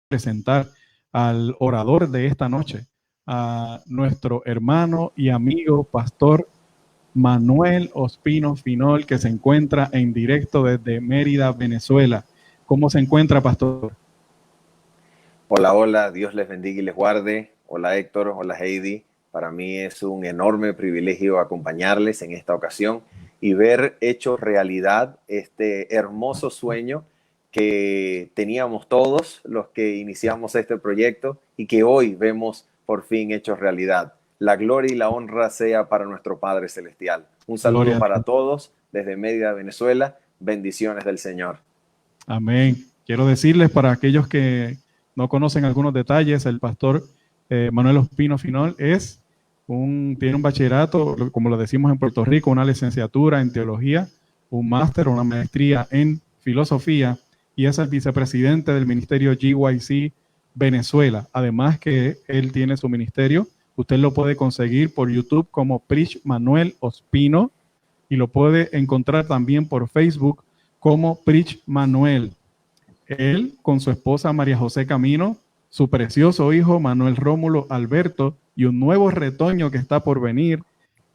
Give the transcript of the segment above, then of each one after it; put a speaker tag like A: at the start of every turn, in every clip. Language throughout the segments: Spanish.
A: presentar al orador de esta noche, a nuestro hermano y amigo pastor Manuel Ospino Finol, que se encuentra en directo desde Mérida, Venezuela. ¿Cómo se encuentra, pastor?
B: Hola, hola, Dios les bendiga y les guarde. Hola Héctor, hola Heidi. Para mí es un enorme privilegio acompañarles en esta ocasión y ver hecho realidad este hermoso sueño que teníamos todos los que iniciamos este proyecto y que hoy vemos por fin hecho realidad. La gloria y la honra sea para nuestro Padre Celestial. Un saludo
A: Gloria a
B: para
A: Dios.
B: todos desde Mérida, Venezuela. Bendiciones del Señor.
A: Amén. Quiero decirles para aquellos que no conocen algunos detalles, el pastor Manuel Ospino Finol tiene un bachillerato, como lo decimos en Puerto Rico, una licenciatura en teología, un máster, una maestría en filosofía y es el vicepresidente del ministerio GYC Venezuela. Además que él tiene su ministerio, usted lo puede conseguir por YouTube como Preach Manuel Ospino y lo puede encontrar también por Facebook como Preach Manuel. Él, con su esposa María José Camino, su precioso hijo Manuel Rómulo Alberto y un nuevo retoño que está por venir,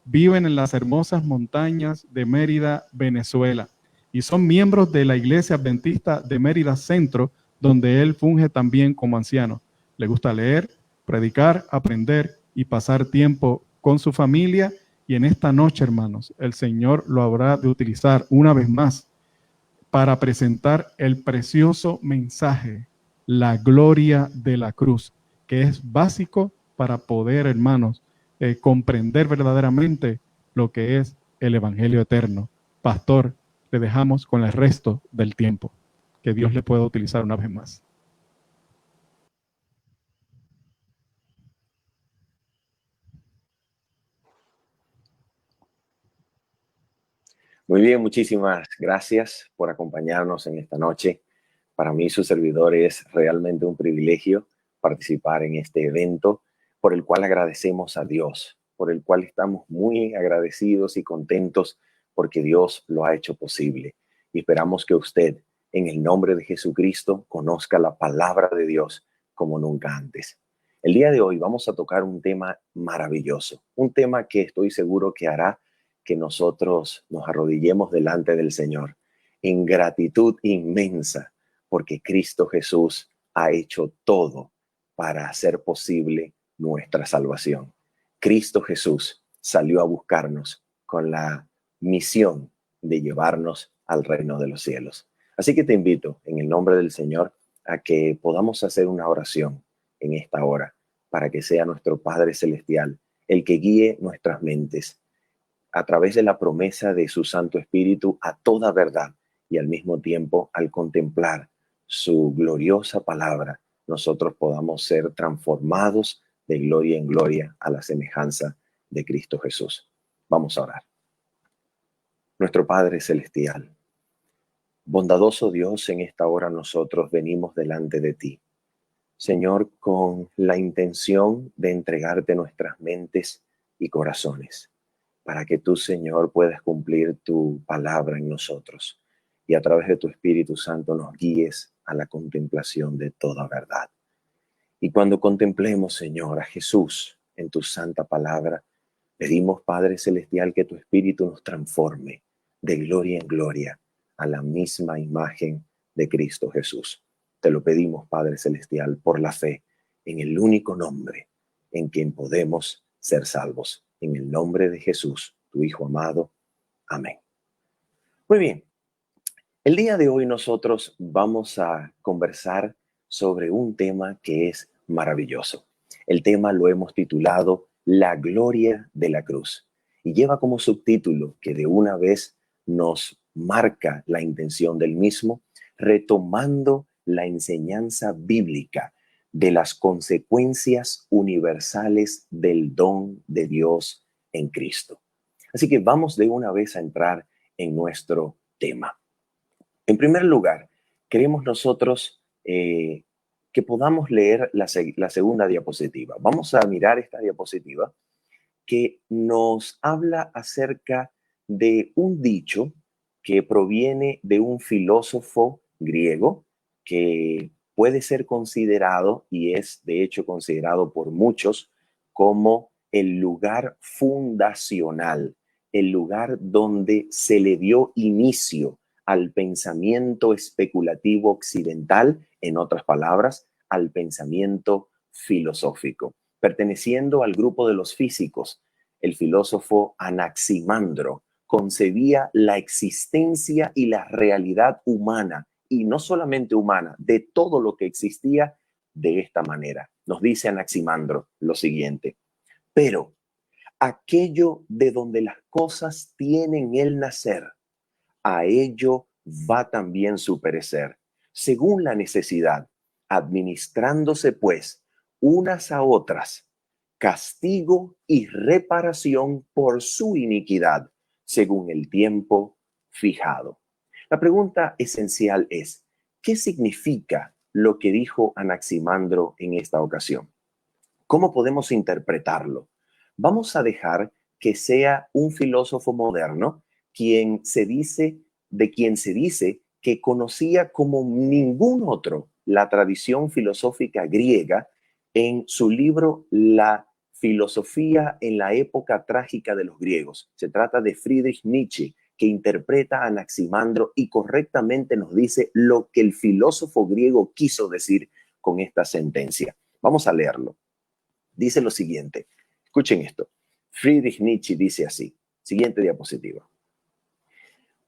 A: viven en las hermosas montañas de Mérida, Venezuela. Y son miembros de la Iglesia Adventista de Mérida Centro, donde él funge también como anciano. Le gusta leer, predicar, aprender y pasar tiempo con su familia. Y en esta noche, hermanos, el Señor lo habrá de utilizar una vez más para presentar el precioso mensaje, la gloria de la cruz, que es básico para poder, hermanos, comprender verdaderamente lo que es el Evangelio eterno. Pastor, le dejamos con el resto del tiempo. Que Dios le pueda utilizar una vez más.
B: Muy bien, muchísimas gracias por acompañarnos en esta noche. Para mí, su servidor, es realmente un privilegio participar en este evento por el cual agradecemos a Dios, por el cual estamos muy agradecidos y contentos porque Dios lo ha hecho posible. Y esperamos que usted, en el nombre de Jesucristo, conozca la palabra de Dios como nunca antes. El día de hoy vamos a tocar un tema maravilloso, un tema que estoy seguro que hará que nosotros nos arrodillemos delante del Señor en gratitud inmensa, porque Cristo Jesús ha hecho todo para hacer posible nuestra salvación. Cristo Jesús salió a buscarnos con la misión de llevarnos al reino de los cielos. Así que te invito en el nombre del Señor a que podamos hacer una oración en esta hora para que sea nuestro Padre Celestial el que guíe nuestras mentes a través de la promesa de su Santo Espíritu a toda verdad, y al mismo tiempo, al contemplar su gloriosa palabra, nosotros podamos ser transformados de gloria en gloria a la semejanza de Cristo Jesús. Vamos a orar. Nuestro Padre Celestial, bondadoso Dios, en esta hora nosotros venimos delante de ti, Señor, con la intención de entregarte nuestras mentes y corazones, para que tú, Señor, puedas cumplir tu palabra en nosotros y a través de tu Espíritu Santo nos guíes a la contemplación de toda verdad. Y cuando contemplemos, Señor, a Jesús en tu santa palabra, pedimos, Padre Celestial, que tu Espíritu nos transforme de gloria en gloria a la misma imagen de Cristo Jesús. Te lo pedimos, Padre Celestial, por la fe en el único nombre en quien podemos ser salvos. En el nombre de Jesús, tu Hijo amado. Amén. Muy bien. El día de hoy nosotros vamos a conversar sobre un tema que es maravilloso. El tema lo hemos titulado La gloria de la cruz y lleva como subtítulo, que de una vez nos marca la intención del mismo, retomando la enseñanza bíblica de las consecuencias universales del don de Dios en Cristo. Así que vamos de una vez a entrar en nuestro tema. En primer lugar, queremos nosotros que podamos leer la segunda diapositiva. Vamos a mirar esta diapositiva que nos habla acerca de un dicho que proviene de un filósofo griego que puede ser considerado, y es de hecho considerado por muchos, como el lugar fundacional, el lugar donde se le dio inicio al pensamiento especulativo occidental, en otras palabras, al pensamiento filosófico. Perteneciendo al grupo de los físicos, el filósofo Anaximandro concebía la existencia y la realidad humana, y no solamente humana, de todo lo que existía de esta manera. Nos dice Anaximandro lo siguiente: pero aquello de donde las cosas tienen el nacer, a ello va también su perecer, según la necesidad, administrándose pues unas a otras castigo y reparación por su iniquidad, según el tiempo fijado. La pregunta esencial es, ¿qué significa lo que dijo Anaximandro en esta ocasión? ¿Cómo podemos interpretarlo? Vamos a dejar que sea un filósofo moderno de quien se dice que conocía como ningún otro la tradición filosófica griega en su libro La filosofía en la época trágica de los griegos. Se trata de Friedrich Nietzsche, que interpreta a Anaximandro y correctamente nos dice lo que el filósofo griego quiso decir con esta sentencia. Vamos a leerlo. Dice lo siguiente, escuchen esto. Friedrich Nietzsche dice así, siguiente diapositiva.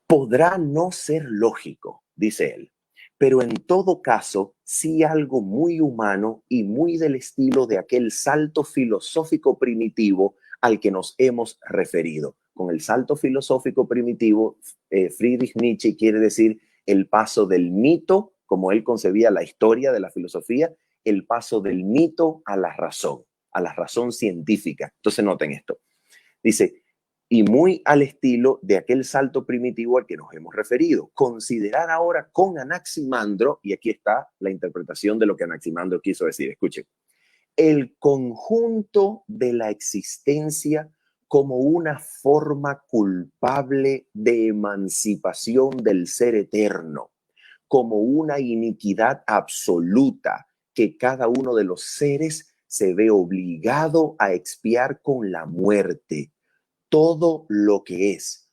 B: Podrá no ser lógico, dice él, pero en todo caso sí algo muy humano y muy del estilo de aquel salto filosófico primitivo al que nos hemos referido. Con el salto filosófico primitivo, Friedrich Nietzsche quiere decir el paso del mito, como él concebía la historia de la filosofía, el paso del mito a la razón científica. Entonces noten esto. Dice, y muy al estilo de aquel salto primitivo al que nos hemos referido. Considerar ahora con Anaximandro, y aquí está la interpretación de lo que Anaximandro quiso decir, escuchen, el conjunto de la existencia como una forma culpable de emancipación del ser eterno, como una iniquidad absoluta que cada uno de los seres se ve obligado a expiar con la muerte. Todo lo que es,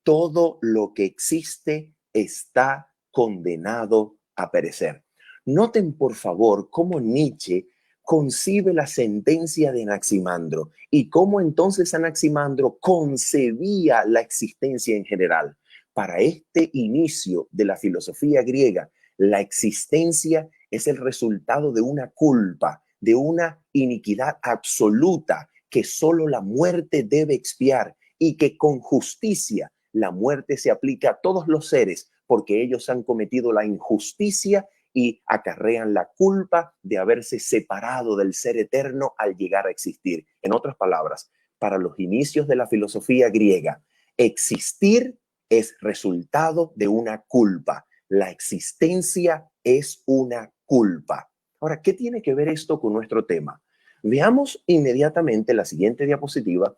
B: todo lo que existe está condenado a perecer. Noten, por favor, cómo Nietzsche concibe la sentencia de Anaximandro y cómo entonces Anaximandro concebía la existencia en general. Para este inicio de la filosofía griega, la existencia es el resultado de una culpa, de una iniquidad absoluta que solo la muerte debe expiar y que con justicia la muerte se aplica a todos los seres porque ellos han cometido la injusticia y acarrean la culpa de haberse separado del ser eterno al llegar a existir. En otras palabras, para los inicios de la filosofía griega, existir es resultado de una culpa. La existencia es una culpa. Ahora, ¿qué tiene que ver esto con nuestro tema? Veamos inmediatamente la siguiente diapositiva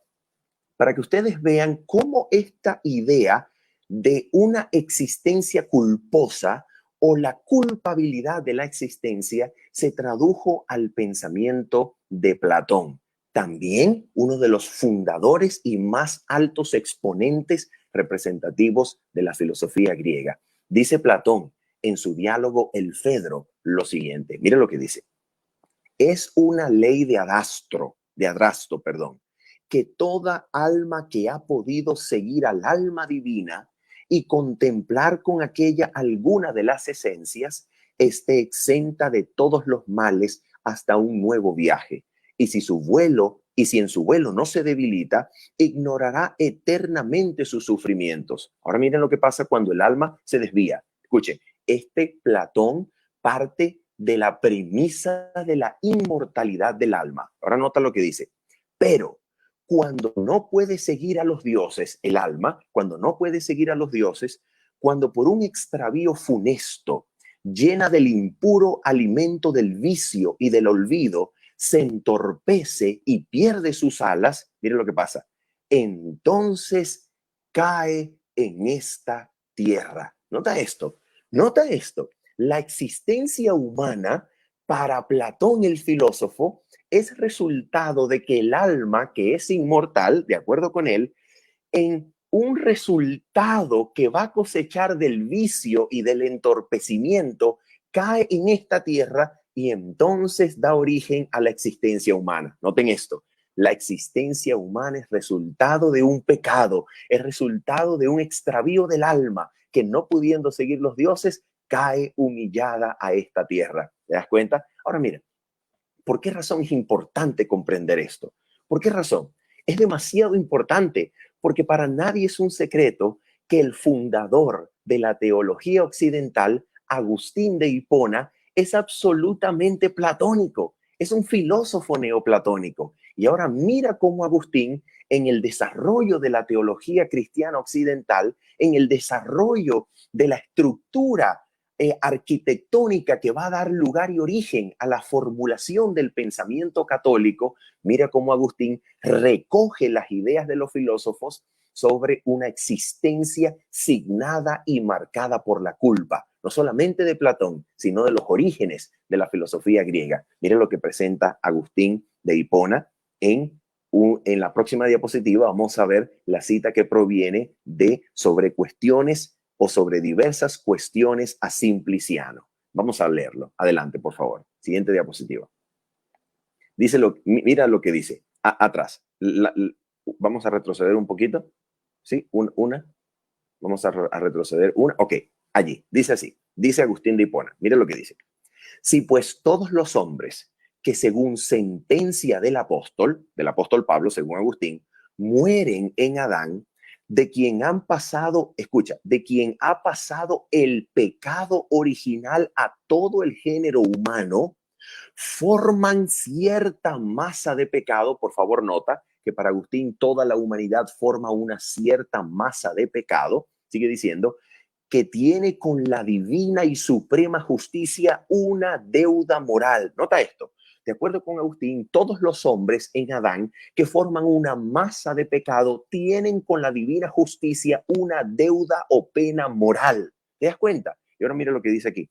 B: para que ustedes vean cómo esta idea de una existencia culposa o la culpabilidad de la existencia se tradujo al pensamiento de Platón, también uno de los fundadores y más altos exponentes representativos de la filosofía griega. Dice Platón en su diálogo El Fedro lo siguiente, miren lo que dice. Es una ley de Adrasto, perdón, que toda alma que ha podido seguir al alma divina y contemplar con aquella alguna de las esencias, esté exenta de todos los males hasta un nuevo viaje. Y si en su vuelo no se debilita, ignorará eternamente sus sufrimientos. Ahora miren lo que pasa cuando el alma se desvía. Escuchen, este Platón parte de la premisa de la inmortalidad del alma. Ahora nota lo que dice. Pero cuando no puede seguir a los dioses, el alma, cuando no puede seguir a los dioses, cuando por un extravío funesto, llena del impuro alimento del vicio y del olvido, se entorpece y pierde sus alas, miren lo que pasa, entonces cae en esta tierra. Nota esto, La existencia humana, para Platón el filósofo, es resultado de que el alma, que es inmortal, de acuerdo con él, en un resultado que va a cosechar del vicio y del entorpecimiento, cae en esta tierra y entonces da origen a la existencia humana. Noten esto. La existencia humana es resultado de un pecado, es resultado de un extravío del alma que, no pudiendo seguir los dioses, cae humillada a esta tierra. ¿Te das cuenta? Ahora mira, ¿por qué razón es importante comprender esto? ¿Por qué razón? Es demasiado importante porque para nadie es un secreto que el fundador de la teología occidental, Agustín de Hipona, es absolutamente platónico. Es un filósofo neoplatónico. Y ahora mira cómo Agustín, en el desarrollo de la teología cristiana occidental, en el desarrollo de la estructura arquitectónica que va a dar lugar y origen a la formulación del pensamiento católico, mira cómo Agustín recoge las ideas de los filósofos sobre una existencia signada y marcada por la culpa, no solamente de Platón, sino de los orígenes de la filosofía griega. Mira lo que presenta Agustín de Hipona en la próxima diapositiva. Vamos a ver la cita que proviene de sobre cuestiones o sobre diversas cuestiones a Simpliciano. Vamos a leerlo. Adelante, por favor. Siguiente diapositiva. Mira lo que dice. Atrás. Vamos a retroceder un poquito. ¿Sí? Una. Vamos a retroceder una. Ok, allí. Dice así. Dice Agustín de Hipona. Mira lo que dice. Si pues todos los hombres que según sentencia del apóstol Pablo, según Agustín, mueren en Adán, de quien han pasado, escucha, de quien ha pasado el pecado original a todo el género humano, forman cierta masa de pecado. Por favor, nota que para Agustín toda la humanidad forma una cierta masa de pecado. Sigue diciendo que tiene con la divina y suprema justicia una deuda moral. Nota esto. De acuerdo con Agustín, todos los hombres en Adán que forman una masa de pecado tienen con la divina justicia una deuda o pena moral. ¿Te das cuenta? Y ahora mira lo que dice aquí.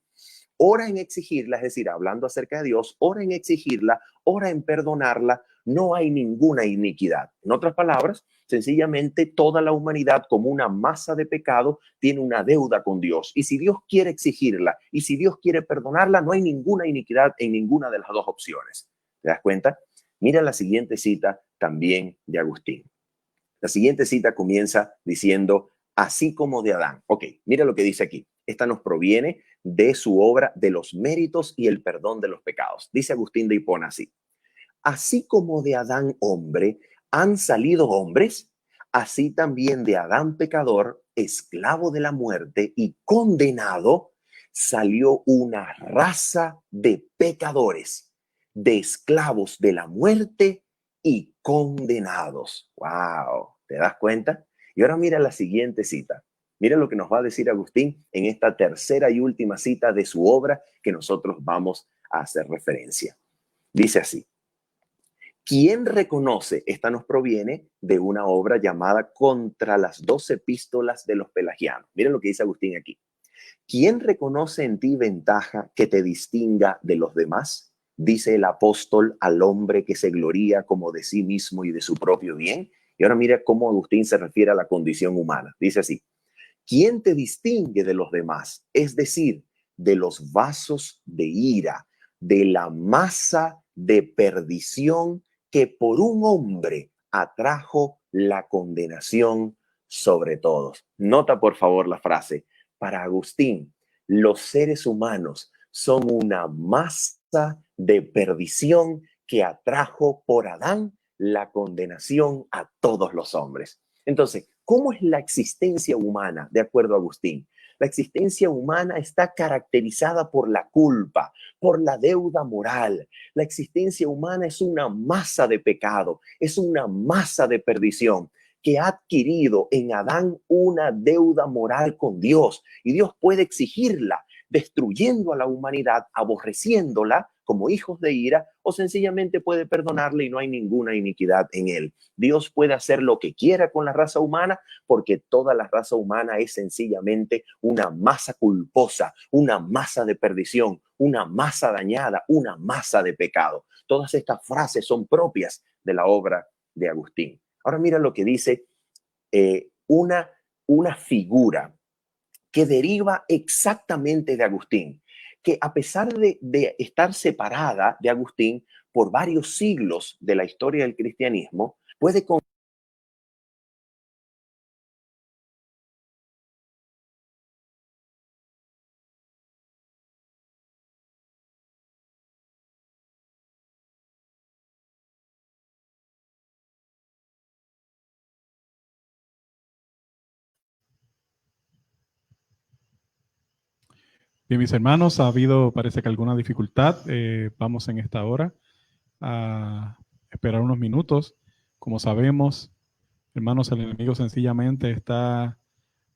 B: Ora en exigirla, es decir, hablando acerca de Dios, ora en exigirla, ora en perdonarla, no hay ninguna iniquidad. En otras palabras, sencillamente toda la humanidad como una masa de pecado tiene una deuda con Dios. Y si Dios quiere exigirla y si Dios quiere perdonarla, no hay ninguna iniquidad en ninguna de las dos opciones. ¿Te das cuenta? Mira la siguiente cita también de Agustín. La siguiente cita comienza diciendo, así como de Adán. Ok, mira lo que dice aquí. Esta nos proviene de su obra de los méritos y el perdón de los pecados. Dice Agustín de Hipona así. Así como de Adán hombre han salido hombres, así también de Adán pecador, esclavo de la muerte y condenado, salió una raza de pecadores, de esclavos de la muerte y condenados. ¡Wow! ¿Te das cuenta? Y ahora mira la siguiente cita. Mira lo que nos va a decir Agustín en esta tercera y última cita de su obra que nosotros vamos a hacer referencia. Dice así. ¿Quién reconoce? Esta nos proviene de una obra llamada Contra las 12 epístolas de los pelagianos. Miren lo que dice Agustín aquí. ¿Quién reconoce en ti ventaja que te distinga de los demás? Dice el apóstol al hombre que se gloría como de sí mismo y de su propio bien. Y ahora mira cómo Agustín se refiere a la condición humana. Dice así. ¿Quién te distingue de los demás? Es decir, de los vasos de ira, de la masa de perdición que por un hombre atrajo la condenación sobre todos. Nota por favor la frase. Para Agustín, los seres humanos son una masa de perdición que atrajo por Adán la condenación a todos los hombres. Entonces, ¿cómo es la existencia humana, de acuerdo a Agustín? La existencia humana está caracterizada por la culpa, por la deuda moral. La existencia humana es una masa de pecado, es una masa de perdición que ha adquirido en Adán una deuda moral con Dios y Dios puede exigirla. destruyendo a la humanidad, aborreciéndola como hijos de ira, o sencillamente puede perdonarle y no hay ninguna iniquidad en él. Dios puede hacer lo que quiera con la raza humana porque toda la raza humana es sencillamente una masa culposa, una masa de perdición, una masa dañada, una masa de pecado. Todas estas frases son propias de la obra de Agustín. Ahora mira lo que dice una figura que deriva exactamente de Agustín, que a pesar de estar separada de Agustín por varios siglos de la historia del cristianismo, puede
A: Bien, mis hermanos, ha habido, parece que alguna dificultad. Vamos en esta hora a esperar unos minutos. Como sabemos, hermanos, el enemigo sencillamente está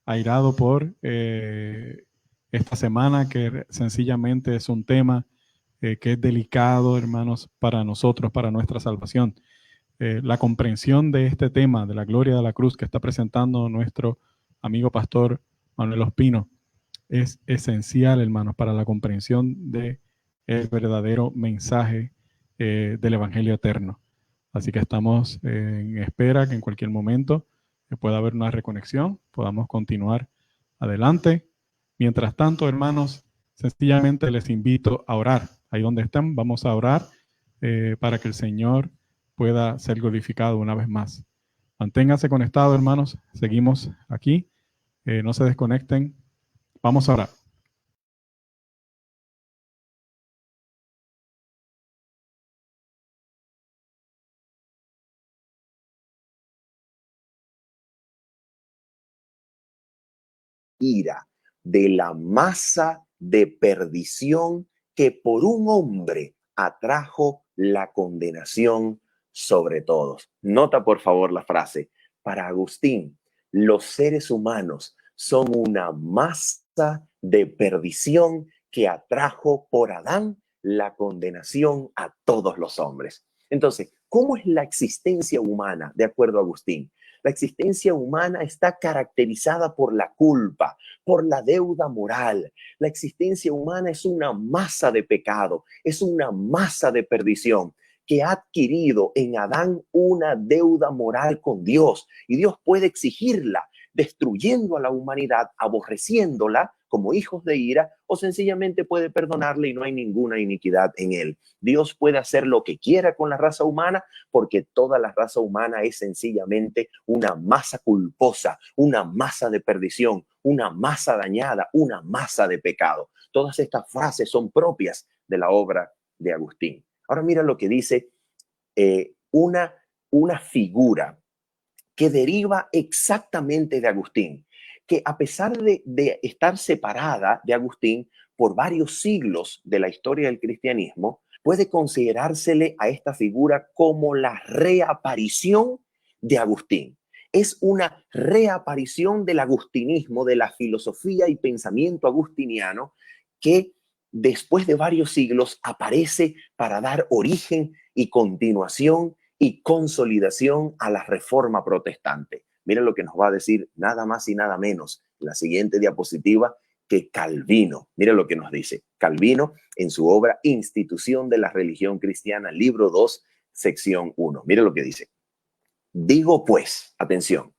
A: airado por esta semana, que sencillamente es un tema que es delicado, hermanos, para nosotros, para nuestra salvación. La comprensión de este tema, de la gloria de la cruz que está presentando nuestro amigo pastor Manuel Ospino, es esencial, hermanos, para la comprensión del verdadero mensaje del Evangelio eterno. Así que estamos en espera que en cualquier momento pueda haber una reconexión, podamos continuar adelante. Mientras tanto, hermanos, sencillamente les invito a orar. Ahí donde estén, vamos a orar para que el Señor pueda ser glorificado una vez más. Manténganse conectados, hermanos. Seguimos aquí. No se desconecten. Vamos a orar.
B: ira, de la masa de perdición que por un hombre atrajo la condenación sobre todos. Nota por favor la frase. Para Agustín, los seres humanos son una masa de perdición que atrajo por Adán la condenación a todos los hombres. Entonces, ¿cómo es la existencia humana de acuerdo a Agustín? La existencia humana está caracterizada por la culpa, por la deuda moral. La existencia humana es una masa de pecado, es una masa de perdición que ha adquirido en Adán una deuda moral con Dios y Dios puede exigirla destruyendo a la humanidad, aborreciéndola como hijos de ira, o sencillamente puede perdonarle y no hay ninguna iniquidad en él. Dios puede hacer lo que quiera con la raza humana porque toda la raza humana es sencillamente una masa culposa, una masa de perdición, una masa dañada, una masa de pecado. Todas estas frases son propias de la obra de Agustín. Ahora mira lo que dice una figura que deriva exactamente de Agustín, que a pesar de estar separada de Agustín por varios siglos de la historia del cristianismo, puede considerársele a esta figura como la reaparición de Agustín. Es una reaparición del agustinismo, de la filosofía y pensamiento agustiniano que después de varios siglos aparece para dar origen y continuación y consolidación a la reforma protestante. Miren lo que nos va a decir nada más y nada menos la siguiente diapositiva que Calvino. Miren lo que nos dice Calvino en su obra Institución de la Religión Cristiana, libro 2, sección 1. Miren lo que dice. Digo pues, atención,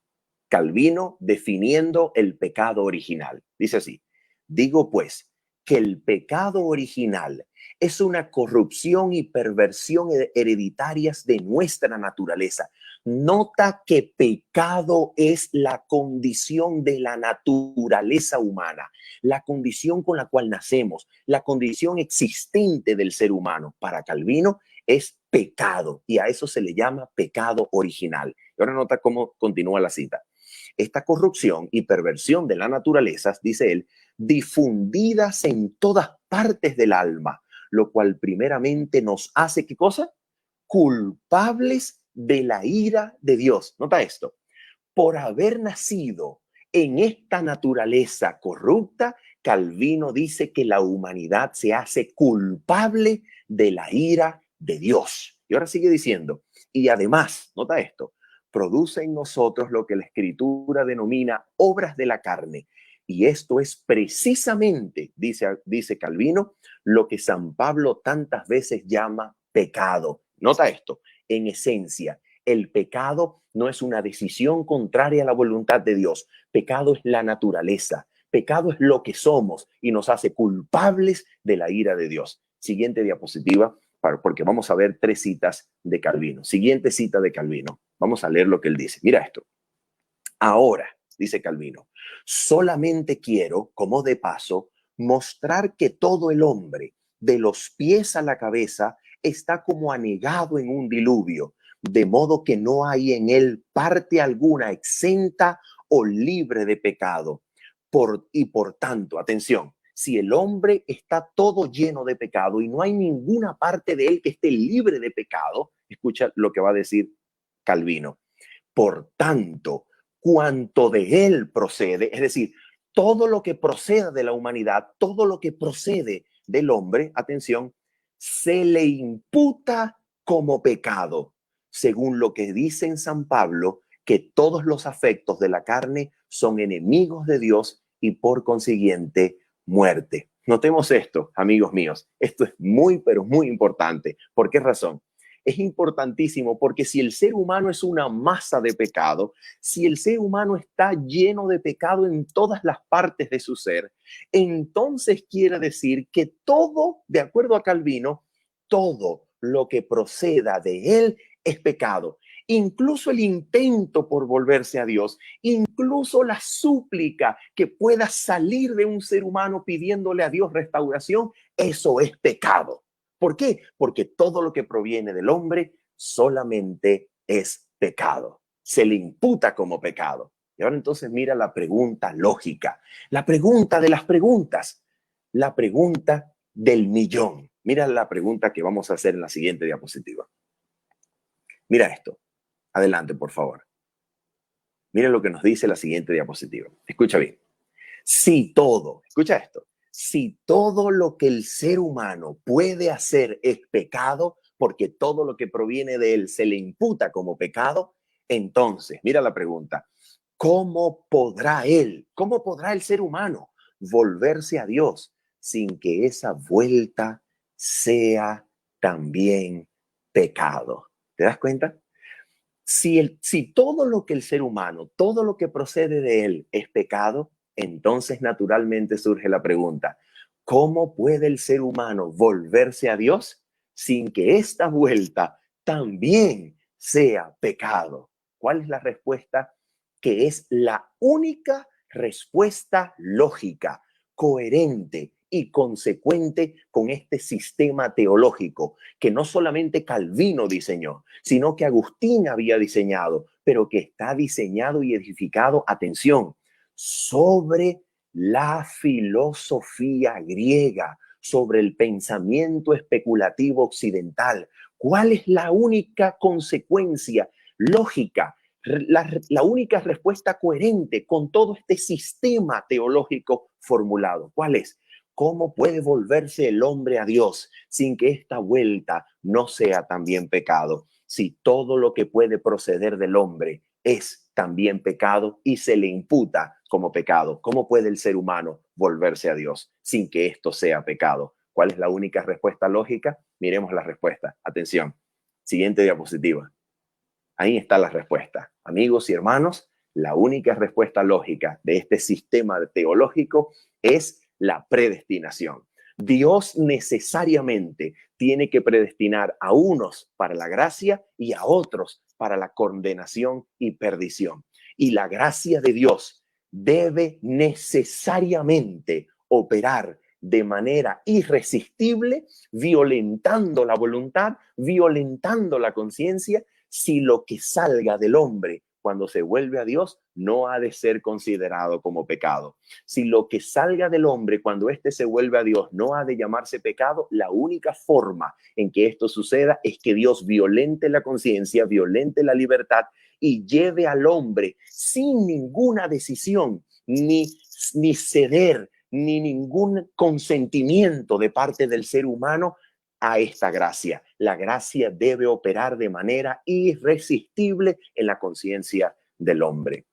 B: Calvino definiendo el pecado original. Dice así, digo pues que el pecado original es una corrupción y perversión hereditarias de nuestra naturaleza. Nota que pecado es la condición de la naturaleza humana, la condición con la cual nacemos, la condición existente del ser humano. Para Calvino es pecado y a eso se le llama pecado original. Y ahora nota cómo continúa la cita. Esta corrupción y perversión de la naturaleza, dice él, difundidas en todas partes del alma, lo cual primeramente nos hace, ¿qué cosa? Culpables de la ira de Dios. Nota esto. Por haber nacido en esta naturaleza corrupta Calvino dice que la humanidad se hace culpable de la ira de Dios. Y ahora sigue diciendo, y además, nota esto, produce en nosotros lo que la Escritura denomina obras de la carne. Y esto es precisamente, dice Calvino, lo que San Pablo tantas veces llama pecado. Nota esto, en esencia, el pecado no es una decisión contraria a la voluntad de Dios. Pecado es la naturaleza. Pecado es lo que somos y nos hace culpables de la ira de Dios. Siguiente diapositiva, porque vamos a ver 3 citas de Calvino. Siguiente cita de Calvino. Vamos a leer lo que él dice. Mira esto. Ahora, dice Calvino, solamente quiero, como de paso, mostrar que todo el hombre, de los pies a la cabeza, está como anegado en un diluvio, de modo que no hay en él parte alguna exenta o libre de pecado. Por tanto, atención, si el hombre está todo lleno de pecado y no hay ninguna parte de él que esté libre de pecado, escucha lo que va a decir Calvino. Por tanto, cuanto de él procede, es decir, todo lo que proceda de la humanidad, todo lo que procede del hombre, atención, se le imputa como pecado, según lo que dice en San Pablo, que todos los afectos de la carne son enemigos de Dios y por consiguiente muerte. Notemos esto, amigos míos. Esto es muy, pero muy importante. ¿Por qué razón? Es importantísimo porque si el ser humano es una masa de pecado, si el ser humano está lleno de pecado en todas las partes de su ser, entonces quiere decir que todo, de acuerdo a Calvino, todo lo que proceda de él es pecado. Incluso el intento por volverse a Dios, incluso la súplica que pueda salir de un ser humano pidiéndole a Dios restauración, eso es pecado. ¿Por qué? Porque todo lo que proviene del hombre solamente es pecado. Se le imputa como pecado. Y ahora entonces mira la pregunta lógica, la pregunta de las preguntas, la pregunta del millón. Mira la pregunta que vamos a hacer en la siguiente diapositiva. Mira esto. Adelante, por favor. Mira lo que nos dice la siguiente diapositiva. Escucha bien. Si todo, escucha esto, si todo lo que el ser humano puede hacer es pecado, porque todo lo que proviene de él se le imputa como pecado, entonces, mira la pregunta, ¿cómo podrá el ser humano volverse a Dios sin que esa vuelta sea también pecado? ¿Te das cuenta? Si todo lo que el ser humano, todo lo que procede de él es pecado, entonces naturalmente surge la pregunta, ¿cómo puede el ser humano volverse a Dios sin que esta vuelta también sea pecado? ¿Cuál es la respuesta? Que es la única respuesta lógica, coherente y consecuente con este sistema teológico que no solamente Calvino diseñó, sino que Agustín había diseñado, pero que está diseñado y edificado, atención, sobre la filosofía griega, sobre el pensamiento especulativo occidental. ¿Cuál es la única consecuencia lógica, la única respuesta coherente con todo este sistema teológico formulado? ¿Cuál es? ¿Cómo puede volverse el hombre a Dios sin que esta vuelta no sea también pecado? Si todo lo que puede proceder del hombre es también pecado y se le imputa como pecado, ¿cómo puede el ser humano volverse a Dios sin que esto sea pecado? ¿Cuál es la única respuesta lógica? Miremos la respuesta. Atención. Siguiente diapositiva. Ahí está la respuesta. Amigos y hermanos, la única respuesta lógica de este sistema teológico es la predestinación. Dios necesariamente tiene que predestinar a unos para la gracia y a otros para la condenación y perdición. Y la gracia de Dios debe necesariamente operar de manera irresistible, violentando la voluntad, violentando la conciencia, si lo que salga del hombre cuando se vuelve a Dios no ha de ser considerado como pecado. Si lo que salga del hombre cuando éste se vuelve a Dios no ha de llamarse pecado, la única forma en que esto suceda es que Dios violente la conciencia, violente la libertad y lleve al hombre sin ninguna decisión, ni ceder, ni ningún consentimiento de parte del ser humano a esta gracia. La gracia debe operar de manera irresistible en la conciencia del hombre.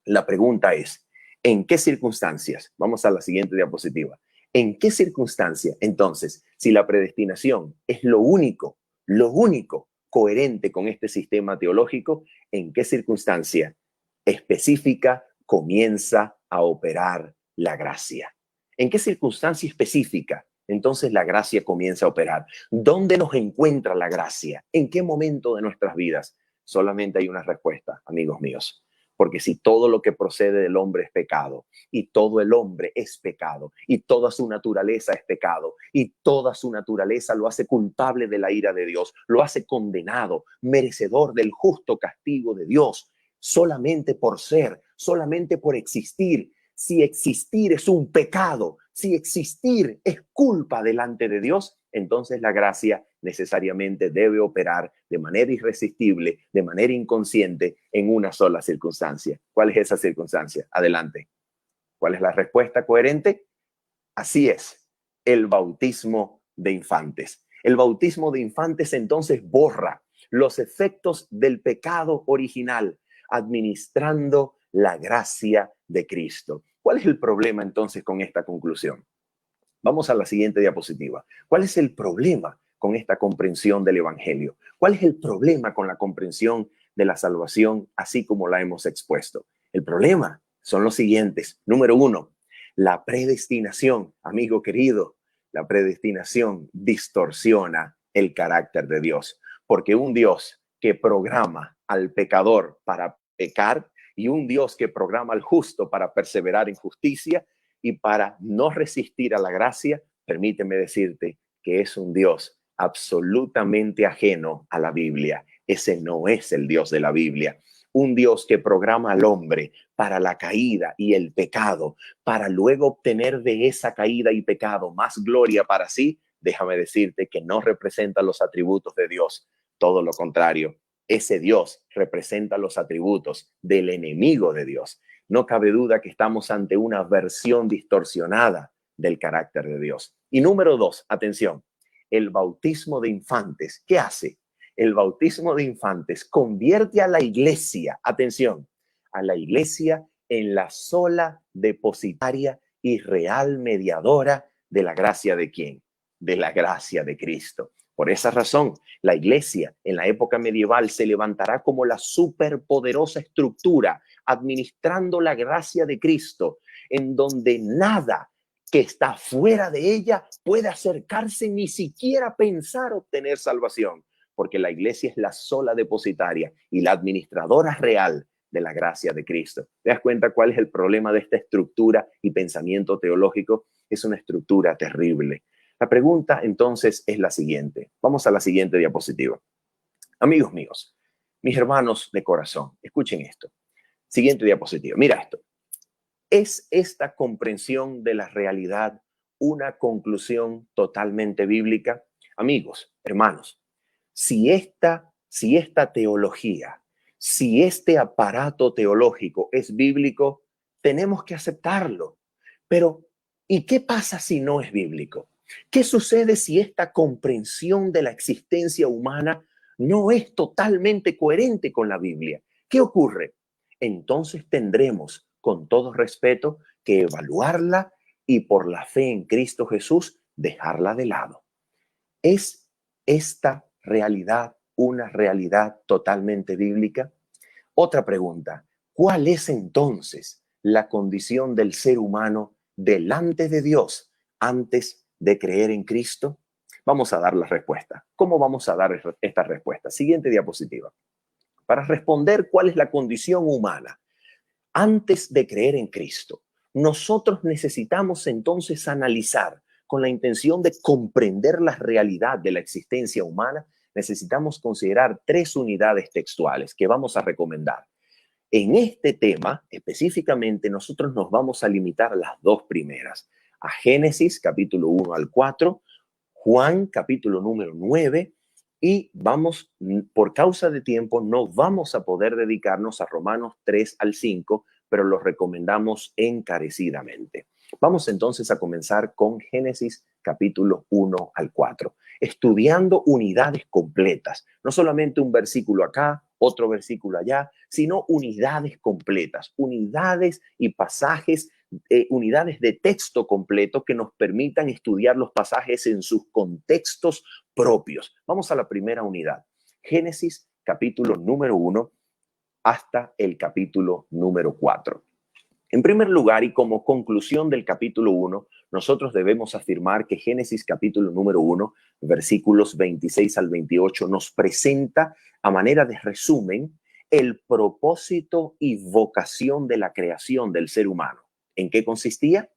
B: La pregunta es, ¿en qué circunstancias? Vamos a la siguiente diapositiva. ¿En qué circunstancia, entonces, si la predestinación es lo único coherente con este sistema teológico, en qué circunstancia específica comienza a operar la gracia? ¿En qué circunstancia específica entonces la gracia comienza a operar? ¿Dónde nos encuentra la gracia? ¿En qué momento de nuestras vidas? Solamente hay una respuesta, amigos míos. Porque si todo lo que procede del hombre es pecado, y todo el hombre es pecado, y toda su naturaleza es pecado, y toda su naturaleza lo hace culpable de la ira de Dios, lo hace condenado, merecedor del justo castigo de Dios, solamente por ser, solamente por existir. Si existir es un pecado, si existir es culpa delante de Dios, entonces la gracia necesariamente debe operar de manera irresistible, de manera inconsciente, en una sola circunstancia. ¿Cuál es esa circunstancia? Adelante. ¿Cuál es la respuesta coherente? Así es, el bautismo de infantes. El bautismo de infantes entonces borra los efectos del pecado original, administrando la gracia de Cristo. ¿Cuál es el problema entonces con esta conclusión? Vamos a la siguiente diapositiva. ¿Cuál es el problema con esta comprensión del Evangelio? ¿Cuál es el problema con la comprensión de la salvación así como la hemos expuesto? El problema son los siguientes. Número uno, la predestinación, amigo querido, la predestinación distorsiona el carácter de Dios, porque un Dios que programa al pecador para pecar y un Dios que programa al justo para perseverar en justicia y para no resistir a la gracia, permíteme decirte que es un Dios absolutamente ajeno a la Biblia. Ese no es el Dios de la Biblia. Un Dios que programa al hombre para la caída y el pecado, para luego obtener de esa caída y pecado más gloria para sí, déjame decirte que no representa los atributos de Dios. Todo lo contrario, ese Dios representa los atributos del enemigo de Dios. No cabe duda que estamos ante una versión distorsionada del carácter de Dios. Y número dos, atención, el bautismo de infantes, ¿qué hace? El bautismo de infantes convierte a la iglesia, atención, a la iglesia en la sola depositaria y real mediadora de la gracia de ¿quién? De la gracia de Cristo. Por esa razón, la iglesia en la época medieval se levantará como la superpoderosa estructura administrando la gracia de Cristo, en donde nada que está fuera de ella puede acercarse ni siquiera pensar obtener salvación, porque la iglesia es la sola depositaria y la administradora real de la gracia de Cristo. ¿Te das cuenta cuál es el problema de esta estructura y pensamiento teológico? Es una estructura terrible. La pregunta entonces es la siguiente. Vamos a la siguiente diapositiva. Amigos míos, mis hermanos de corazón, escuchen esto. Siguiente diapositiva. Mira esto. ¿Es esta comprensión de la realidad una conclusión totalmente bíblica? Amigos, hermanos, si esta teología, si este aparato teológico es bíblico, tenemos que aceptarlo. Pero, ¿y qué pasa si no es bíblico? ¿Qué sucede si esta comprensión de la existencia humana no es totalmente coherente con la Biblia? ¿Qué ocurre? Entonces tendremos, con todo respeto, que evaluarla y por la fe en Cristo Jesús dejarla de lado. ¿Es esta realidad una realidad totalmente bíblica? Otra pregunta, ¿cuál es entonces la condición del ser humano delante de Dios antes de creer en Cristo? Vamos a dar la respuesta. ¿Cómo vamos a dar esta respuesta? Siguiente diapositiva. Para responder cuál es la condición humana antes de creer en Cristo, nosotros necesitamos entonces analizar con la intención de comprender la realidad de la existencia humana. Necesitamos considerar tres unidades textuales que vamos a recomendar. En este tema, específicamente, nosotros nos vamos a limitar a las dos primeras, a Génesis capítulo 1 al 4, Juan capítulo número 9, y vamos, por causa de tiempo, no vamos a poder dedicarnos a Romanos 3 al 5, pero los recomendamos encarecidamente. Vamos entonces a comenzar con Génesis capítulo 1 al 4, estudiando unidades completas, no solamente un versículo acá, otro versículo allá, sino unidades completas, unidades y pasajes, unidades de texto completo que nos permitan estudiar los pasajes en sus contextos propios. Vamos a la primera unidad, Génesis capítulo número 1 hasta el capítulo número 4. En primer lugar, y como conclusión del capítulo 1, nosotros debemos afirmar que Génesis capítulo número 1, versículos 26 al 28, nos presenta a manera de resumen el propósito y vocación de la creación del ser humano. ¿En qué consistía?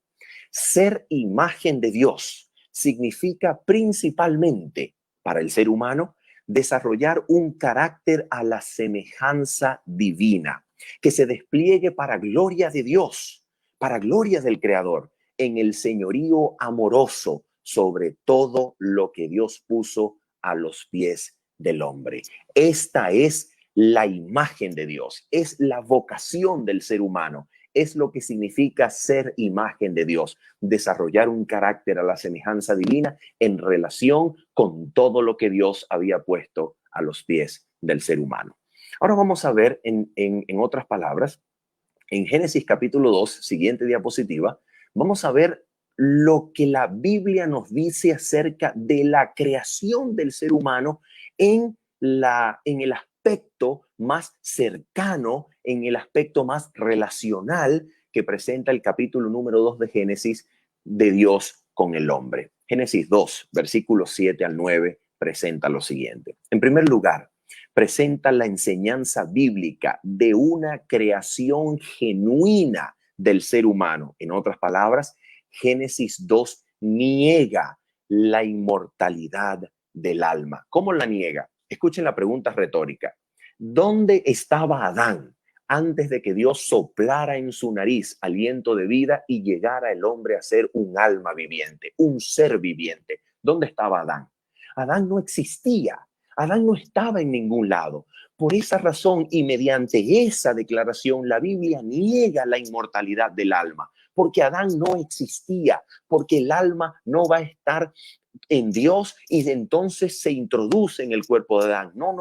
B: Ser imagen de Dios significa principalmente para el ser humano desarrollar un carácter a la semejanza divina, que se despliegue para gloria de Dios, para gloria del Creador, en el señorío amoroso sobre todo lo que Dios puso a los pies del hombre. Esta es la imagen de Dios, es la vocación del ser humano, es lo que significa ser imagen de Dios, desarrollar un carácter a la semejanza divina en relación con todo lo que Dios había puesto a los pies del ser humano. Ahora vamos a ver en otras palabras, en Génesis capítulo 2, siguiente diapositiva, vamos a ver lo que la Biblia nos dice acerca de la creación del ser humano en el aspecto más cercano, en el aspecto más relacional que presenta el capítulo número 2 de Génesis de Dios con el hombre. Génesis 2, versículos 7 al 9, presenta lo siguiente. En primer lugar, presenta la enseñanza bíblica de una creación genuina del ser humano. En otras palabras, Génesis 2 niega la inmortalidad del alma. ¿Cómo la niega? Escuchen la pregunta retórica. ¿Dónde estaba Adán antes de que Dios soplara en su nariz aliento de vida y llegara el hombre a ser un alma viviente, un ser viviente? ¿Dónde estaba Adán? Adán no existía. Adán no estaba en ningún lado. Por esa razón y mediante esa declaración, la Biblia niega la inmortalidad del alma, porque Adán no existía, porque el alma no va a estar en Dios y entonces se introduce en el cuerpo de Adán. No,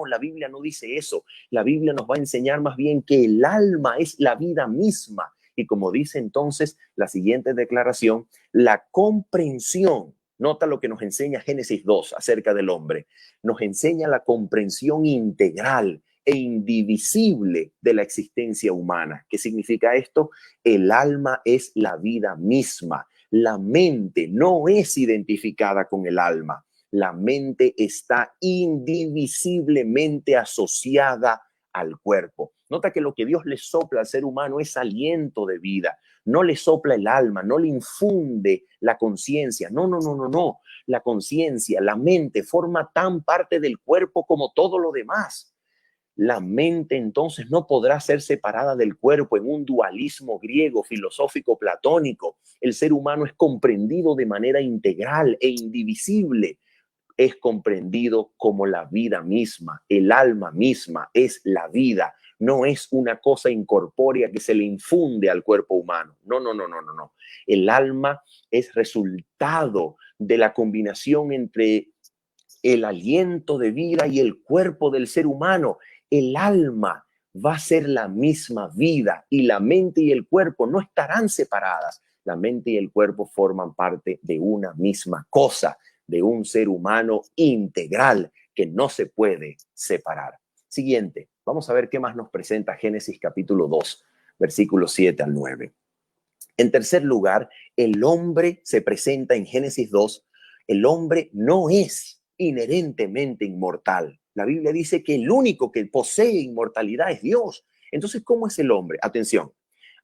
B: la Biblia no dice eso. La Biblia nos va a enseñar más bien que el alma es la vida misma. Y como dice entonces la siguiente declaración, la comprensión. Nota lo que nos enseña Génesis 2 acerca del hombre. Nos enseña la comprensión integral e indivisible de la existencia humana. ¿Qué significa esto? El alma es la vida misma. La mente no es identificada con el alma. La mente está indivisiblemente asociada al cuerpo. Nota que lo que Dios le sopla al ser humano es aliento de vida. No le sopla el alma, no le infunde la conciencia. No. La conciencia, la mente forma tan parte del cuerpo como todo lo demás. La mente entonces no podrá ser separada del cuerpo en un dualismo griego, filosófico, platónico. El ser humano es comprendido de manera integral e indivisible. Es comprendido como la vida misma, el alma misma es la vida, no es una cosa incorpórea que se le infunde al cuerpo humano. No. El alma es resultado de la combinación entre el aliento de vida y el cuerpo del ser humano. El alma va a ser la misma vida y la mente y el cuerpo no estarán separadas. La mente y el cuerpo forman parte de una misma cosa, de un ser humano integral que no se puede separar. Siguiente, vamos a ver qué más nos presenta Génesis capítulo 2, versículos 7 al 9. En tercer lugar, el hombre se presenta en Génesis 2. El hombre no es inherentemente inmortal. La Biblia dice que el único que posee inmortalidad es Dios. Entonces, ¿cómo es el hombre? Atención,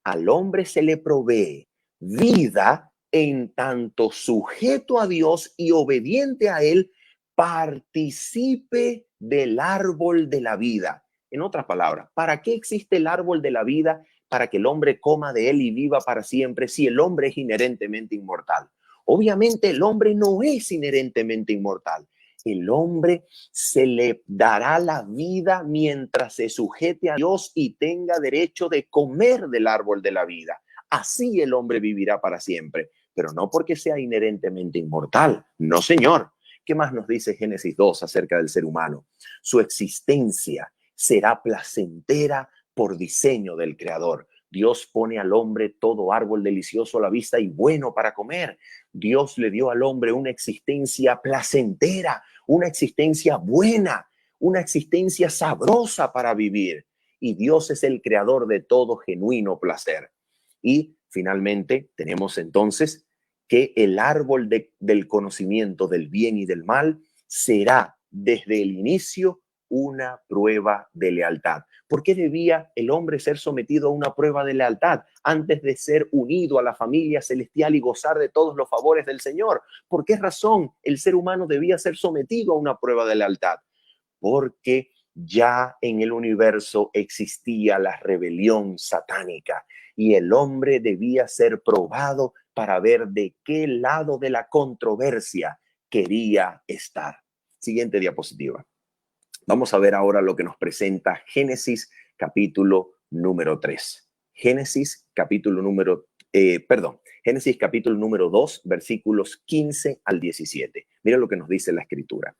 B: al hombre se le provee vida en tanto sujeto a Dios y obediente a Él, participe del árbol de la vida. En otras palabras, ¿para qué existe el árbol de la vida? Para que el hombre coma de él y viva para siempre si el hombre es inherentemente inmortal. Obviamente el hombre no es inherentemente inmortal. El hombre se le dará la vida mientras se sujete a Dios y tenga derecho de comer del árbol de la vida. así el hombre vivirá para siempre, pero no porque sea inherentemente inmortal. No, señor. ¿Qué más nos dice Génesis 2 acerca del ser humano? Su existencia será placentera por diseño del Creador. Dios pone al hombre todo árbol delicioso a la vista y bueno para comer. Dios le dio al hombre una existencia placentera, una existencia buena, una existencia sabrosa para vivir. Y Dios es el creador de todo genuino placer. Y finalmente tenemos entonces que el árbol del conocimiento del bien y del mal será desde el inicio una prueba de lealtad. ¿Por qué debía el hombre ser sometido a una prueba de lealtad antes de ser unido a la familia celestial y gozar de todos los favores del Señor? ¿Por qué razón el ser humano debía ser sometido a una prueba de lealtad? Porque ya en el universo existía la rebelión satánica y el hombre debía ser probado para ver de qué lado de la controversia quería estar. Siguiente diapositiva. Vamos a ver ahora lo que nos presenta Génesis capítulo número 3. Génesis capítulo número 2, versículos 15 al 17. Mira lo que nos dice la escritura.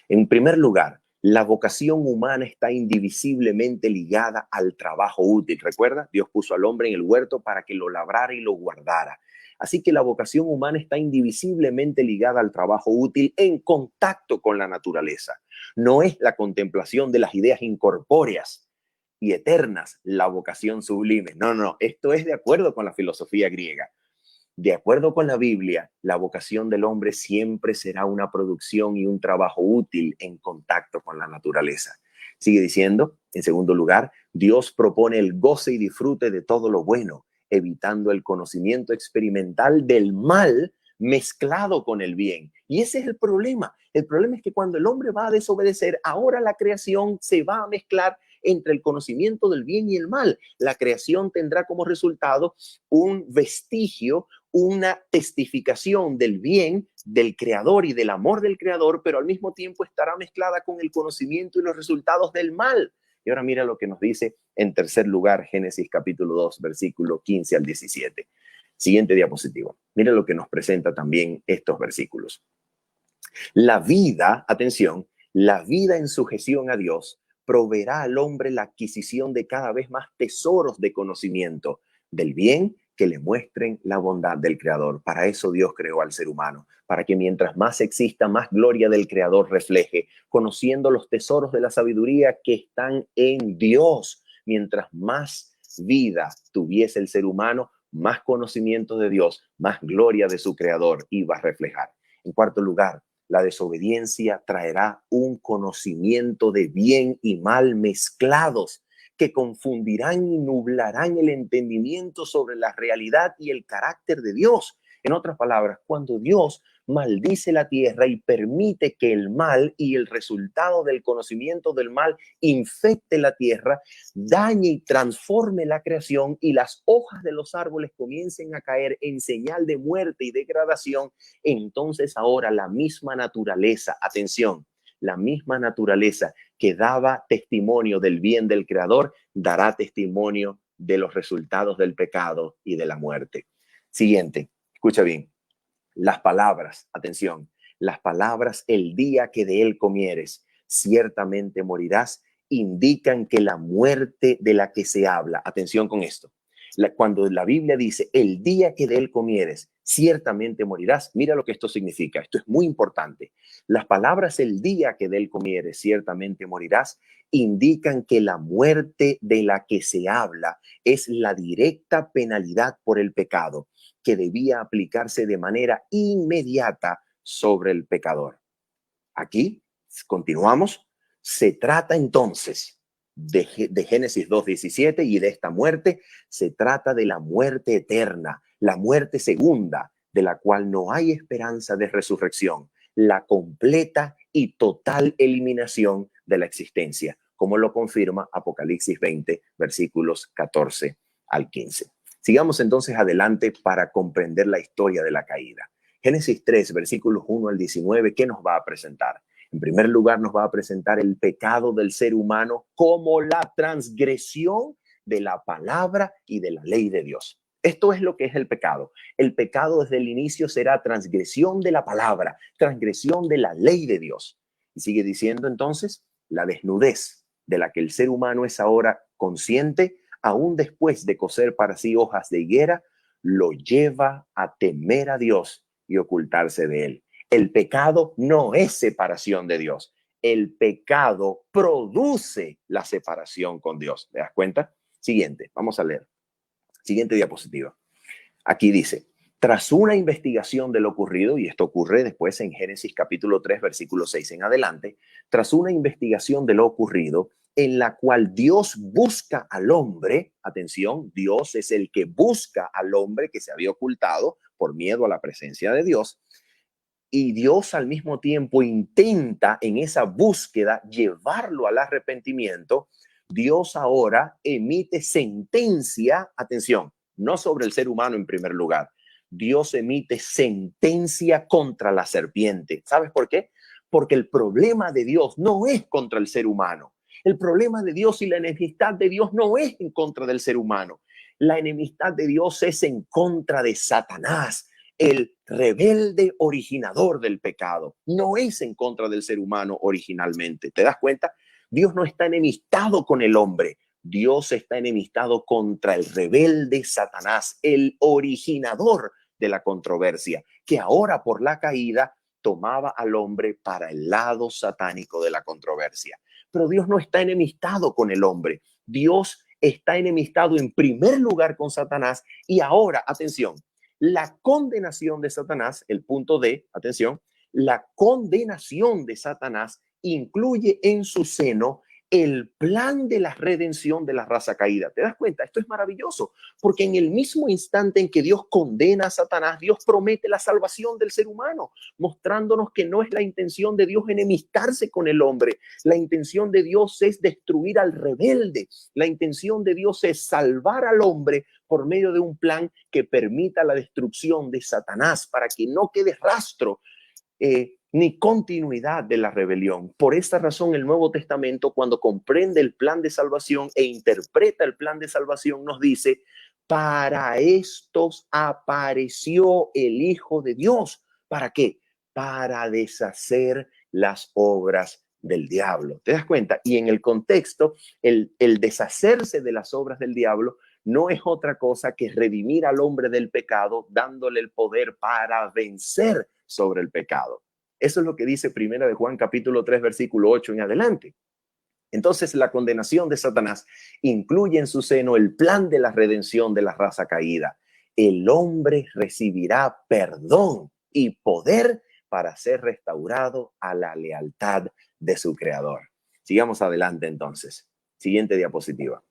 B: En primer lugar, la vocación humana está indivisiblemente ligada al trabajo útil. ¿Recuerda? Dios puso al hombre en el huerto para que lo labrara y lo guardara. Así que la vocación humana está indivisiblemente ligada al trabajo útil en contacto con la naturaleza. No es la contemplación de las ideas incorpóreas y eternas la vocación sublime. No. Esto es de acuerdo con la filosofía griega. De acuerdo con la Biblia, la vocación del hombre siempre será una producción y un trabajo útil en contacto con la naturaleza. Sigue diciendo, en segundo lugar, Dios propone el goce y disfrute de todo lo bueno, evitando el conocimiento experimental del mal mezclado con el bien. Y ese es el problema. El problema es que cuando el hombre va a desobedecer, ahora la creación se va a mezclar entre el conocimiento del bien y el mal. La creación tendrá como resultado un vestigio, una testificación del bien del creador y del amor del creador, pero al mismo tiempo estará mezclada con el conocimiento y los resultados del mal. Y ahora mira lo que nos dice en tercer lugar Génesis capítulo 2, versículo 15 al 17. Siguiente diapositiva. Mira lo que nos presenta también estos versículos. La vida, atención, la vida en sujeción a Dios proveerá al hombre la adquisición de cada vez más tesoros de conocimiento del bien que le muestren la bondad del Creador. Para eso Dios creó al ser humano, para que mientras más exista, más gloria del Creador refleje, conociendo los tesoros de la sabiduría que están en Dios. Mientras más vida tuviese el ser humano, más conocimiento de Dios, más gloria de su Creador iba a reflejar. En cuarto lugar, la desobediencia traerá un conocimiento de bien y mal mezclados que confundirán y nublarán el entendimiento sobre la realidad y el carácter de Dios. En otras palabras, cuando Dios maldice la tierra y permite que el mal y el resultado del conocimiento del mal infecte la tierra, dañe y transforme la creación y las hojas de los árboles comiencen a caer en señal de muerte y degradación, entonces ahora la misma naturaleza, atención, la misma naturaleza que daba testimonio del bien del Creador, dará testimonio de los resultados del pecado y de la muerte. Siguiente, escucha bien. Las palabras, atención, las palabras, el día que de él comieres, ciertamente morirás, indican que la muerte de la que se habla, atención con esto, cuando la Biblia dice, el día que de él comieres, ciertamente morirás, mira lo que esto significa, esto es muy importante. Las palabras, el día que de él comieres, ciertamente morirás, indican que la muerte de la que se habla es la directa penalidad por el pecado, que debía aplicarse de manera inmediata sobre el pecador. Aquí, continuamos, se trata entonces de Génesis 2:17 y de esta muerte, se trata de la muerte eterna, la muerte segunda, de la cual no hay esperanza de resurrección, la completa y total eliminación de la existencia, como lo confirma Apocalipsis 20, versículos 14 al 15. Sigamos entonces adelante para comprender la historia de la caída. Génesis 3, versículos 1 al 19, ¿qué nos va a presentar? En primer lugar, nos va a presentar el pecado del ser humano como la transgresión de la palabra y de la ley de Dios. Esto es lo que es el pecado. El pecado desde el inicio será transgresión de la palabra, transgresión de la ley de Dios. Y sigue diciendo entonces, la desnudez de la que el ser humano es ahora consciente, aún después de coser para sí hojas de higuera, lo lleva a temer a Dios y ocultarse de él. El pecado no es separación de Dios. El pecado produce la separación con Dios. ¿Te das cuenta? Siguiente, vamos a leer. Siguiente diapositiva. Aquí dice, tras una investigación de lo ocurrido, y esto ocurre después en Génesis capítulo 3, versículo 6 en adelante, tras una investigación de lo ocurrido, en la cual Dios busca al hombre, atención, Dios es el que busca al hombre que se había ocultado por miedo a la presencia de Dios, y Dios al mismo tiempo intenta en esa búsqueda llevarlo al arrepentimiento. Dios ahora emite sentencia, atención, no sobre el ser humano en primer lugar. Dios emite sentencia contra la serpiente. ¿Sabes por qué? Porque el problema de Dios no es contra el ser humano. El problema de Dios y la enemistad de Dios no es en contra del ser humano. La enemistad de Dios es en contra de Satanás, el rebelde originador del pecado. No es en contra del ser humano originalmente. ¿Te das cuenta? Dios no está enemistado con el hombre. Dios está enemistado contra el rebelde Satanás, el originador de la controversia, que ahora por la caída tomaba al hombre para el lado satánico de la controversia. Pero Dios no está enemistado con el hombre. Dios está enemistado en primer lugar con Satanás y ahora, atención, la condenación de Satanás, el punto D, atención, la condenación de Satanás incluye en su seno el plan de la redención de la raza caída. ¿Te das cuenta? Esto es maravilloso, porque en el mismo instante en que Dios condena a Satanás, Dios promete la salvación del ser humano, mostrándonos que no es la intención de Dios enemistarse con el hombre. La intención de Dios es destruir al rebelde. La intención de Dios es salvar al hombre por medio de un plan que permita la destrucción de Satanás para que no quede rastro ni continuidad de la rebelión. Por esta razón, el Nuevo Testamento, cuando comprende el plan de salvación e interpreta el plan de salvación, nos dice, para estos apareció el Hijo de Dios. ¿Para qué? Para deshacer las obras del diablo. ¿Te das cuenta? Y en el contexto, el deshacerse de las obras del diablo no es otra cosa que redimir al hombre del pecado, dándole el poder para vencer sobre el pecado. Eso es lo que dice Primera de Juan capítulo 3 versículo 8 en adelante. Entonces la condenación de Satanás incluye en su seno el plan de la redención de la raza caída. El hombre recibirá perdón y poder para ser restaurado a la lealtad de su creador. Sigamos adelante entonces. Siguiente diapositiva.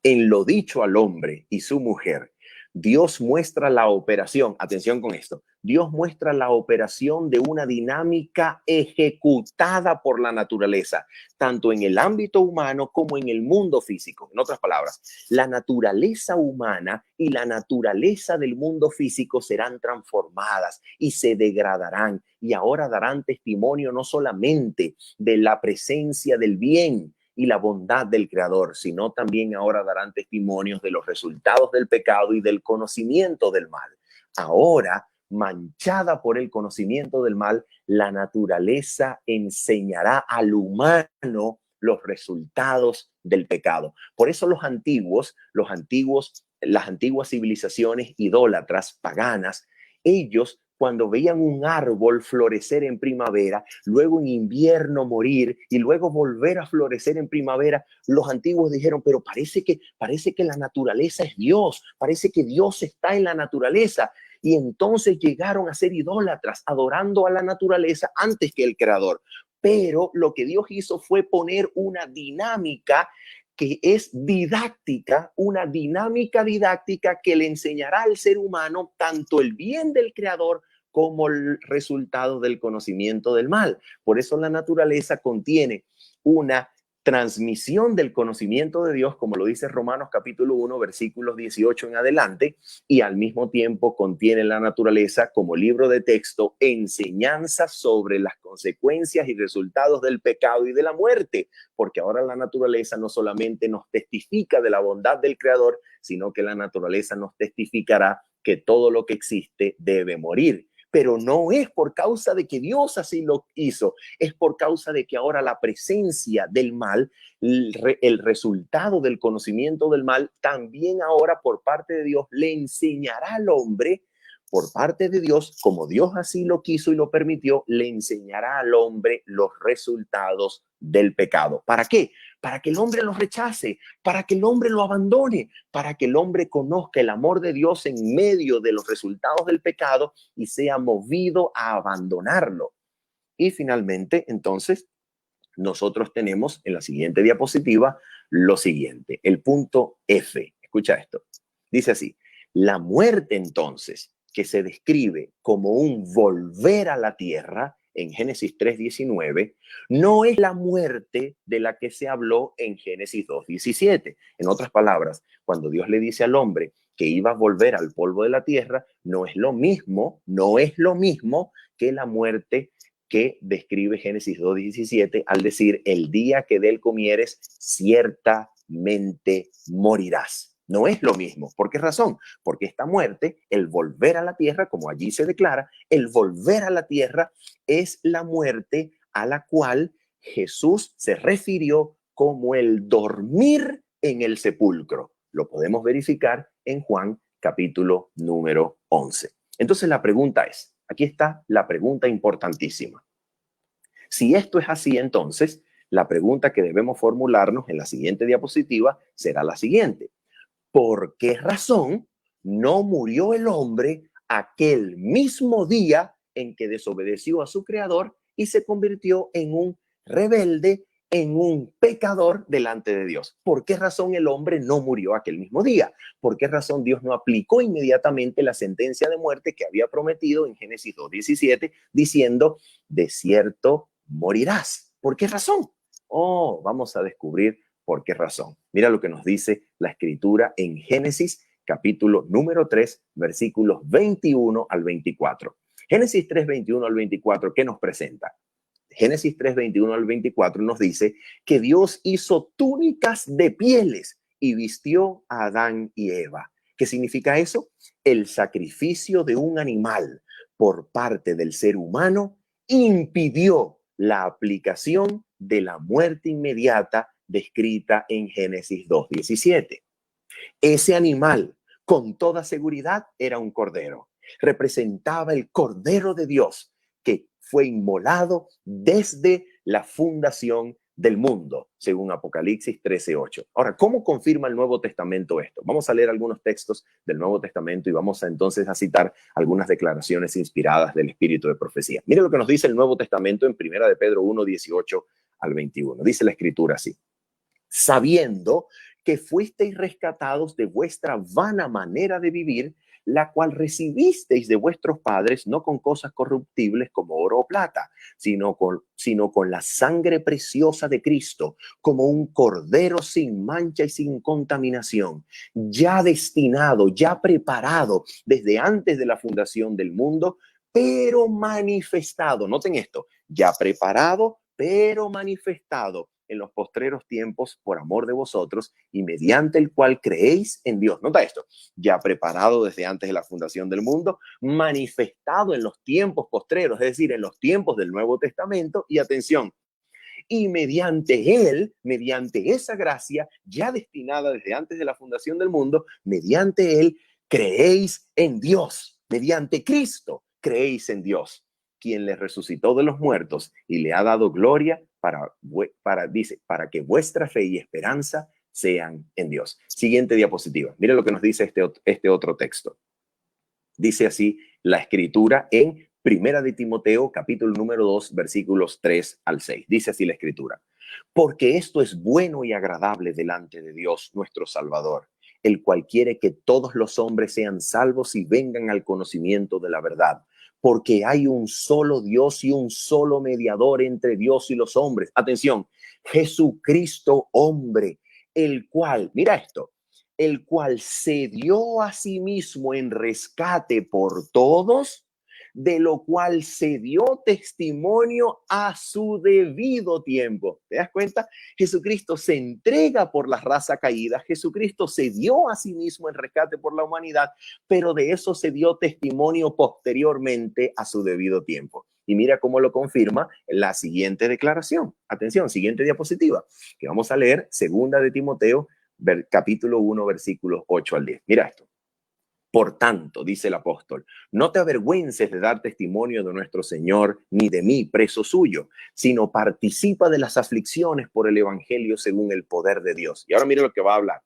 B: En lo dicho al hombre y su mujer, Dios muestra la operación, atención con esto, Dios muestra la operación de una dinámica ejecutada por la naturaleza, tanto en el ámbito humano como en el mundo físico. En otras palabras, la naturaleza humana y la naturaleza del mundo físico serán transformadas y se degradarán y ahora darán testimonio no solamente de la presencia del bien y la bondad del Creador, sino también ahora darán testimonios de los resultados del pecado y del conocimiento del mal. Ahora, manchada por el conocimiento del mal, la naturaleza enseñará al humano los resultados del pecado. Por eso las antiguas civilizaciones idólatras, paganas, ellos cuando veían un árbol florecer en primavera, luego en invierno morir y luego volver a florecer en primavera, los antiguos dijeron, pero parece que la naturaleza es Dios, parece que Dios está en la naturaleza. Y entonces llegaron a ser idólatras, adorando a la naturaleza antes que el Creador. Pero lo que Dios hizo fue poner una dinámica que es didáctica, una dinámica didáctica que le enseñará al ser humano tanto el bien del Creador como el resultado del conocimiento del mal. Por eso la naturaleza contiene una transmisión del conocimiento de Dios, como lo dice Romanos capítulo 1, versículos 18 en adelante, y al mismo tiempo contiene la naturaleza como libro de texto enseñanzas sobre las consecuencias y resultados del pecado y de la muerte, porque ahora la naturaleza no solamente nos testifica de la bondad del Creador, sino que la naturaleza nos testificará que todo lo que existe debe morir. Pero no es por causa de que Dios así lo hizo, es por causa de que ahora la presencia del mal, el resultado del conocimiento del mal, también ahora por parte de Dios le enseñará al hombre, por parte de Dios, como Dios así lo quiso y lo permitió, le enseñará al hombre los resultados del pecado. ¿Para qué? Para que el hombre lo rechace, para que el hombre lo abandone, para que el hombre conozca el amor de Dios en medio de los resultados del pecado y sea movido a abandonarlo. Y finalmente, entonces, nosotros tenemos en la siguiente diapositiva lo siguiente, el punto F. Escucha esto. Dice así, la muerte entonces, que se describe como un volver a la tierra en Génesis 3:19, no es la muerte de la que se habló en Génesis 2:17. En otras palabras, cuando Dios le dice al hombre que iba a volver al polvo de la tierra, no es lo mismo que la muerte que describe Génesis 2:17 al decir, el día que de él comieres, ciertamente morirás. No es lo mismo. ¿Por qué razón? Porque esta muerte, el volver a la tierra, como allí se declara, el volver a la tierra es la muerte a la cual Jesús se refirió como el dormir en el sepulcro. Lo podemos verificar en Juan capítulo número 11. Entonces la pregunta es, aquí está la pregunta importantísima. Si esto es así, entonces la pregunta que debemos formularnos en la siguiente diapositiva será la siguiente. ¿Por qué razón no murió el hombre aquel mismo día en que desobedeció a su creador y se convirtió en un rebelde, en un pecador delante de Dios? ¿Por qué razón el hombre no murió aquel mismo día? ¿Por qué razón Dios no aplicó inmediatamente la sentencia de muerte que había prometido en Génesis 2:17, diciendo, de cierto morirás? ¿Por qué razón? Oh, vamos a descubrir ¿por qué razón? Mira lo que nos dice la escritura en Génesis capítulo número 3, versículos 21 al 24. Génesis 3, 21 al 24, ¿qué nos presenta? Génesis 3, 21 al 24 nos dice que Dios hizo túnicas de pieles y vistió a Adán y Eva. ¿Qué significa eso? El sacrificio de un animal por parte del ser humano impidió la aplicación de la muerte inmediata descrita en Génesis 2:17. Ese animal, con toda seguridad, era un cordero. Representaba el Cordero de Dios que fue inmolado desde la fundación del mundo, según Apocalipsis 13:8. Ahora, ¿cómo confirma el Nuevo Testamento esto? Vamos a leer algunos textos del Nuevo Testamento y vamos entonces a citar algunas declaraciones inspiradas del Espíritu de profecía. Mire lo que nos dice el Nuevo Testamento en 1 de Pedro 1:18 al 21. Dice la Escritura así: sabiendo que fuisteis rescatados de vuestra vana manera de vivir, la cual recibisteis de vuestros padres, no con cosas corruptibles como oro o plata, sino con la sangre preciosa de Cristo, como un cordero sin mancha y sin contaminación, ya destinado, ya preparado desde antes de la fundación del mundo, pero manifestado. Noten esto, ya preparado, pero manifestado en los postreros tiempos por amor de vosotros y mediante el cual creéis en Dios. Nota esto, ya preparado desde antes de la fundación del mundo, manifestado en los tiempos postreros, es decir, en los tiempos del Nuevo Testamento, y atención, y mediante él, mediante esa gracia ya destinada desde antes de la fundación del mundo, mediante él creéis en Dios, mediante Cristo creéis en Dios, quien le resucitó de los muertos y le ha dado gloria para que vuestra fe y esperanza sean en Dios. Siguiente diapositiva. Mire lo que nos dice este otro texto. Dice así la escritura en Primera de Timoteo, capítulo número 2, versículos 3 al 6. Dice así la escritura: porque esto es bueno y agradable delante de Dios nuestro Salvador, el cual quiere que todos los hombres sean salvos y vengan al conocimiento de la verdad. Porque hay un solo Dios y un solo mediador entre Dios y los hombres. Atención, Jesucristo hombre, el cual, mira esto, el cual se dio a sí mismo en rescate por todos, de lo cual se dio testimonio a su debido tiempo. ¿Te das cuenta? Jesucristo se entrega por la raza caída, Jesucristo se dio a sí mismo en rescate por la humanidad, pero de eso se dio testimonio posteriormente a su debido tiempo. Y mira cómo lo confirma la siguiente declaración. Atención, siguiente diapositiva, que vamos a leer, segunda de Timoteo, capítulo 1, versículos 8 al 10. Mira esto. Por tanto, dice el apóstol, no te avergüences de dar testimonio de nuestro Señor, ni de mí, preso suyo, sino participa de las aflicciones por el evangelio según el poder de Dios. Y ahora mire lo que va a hablar.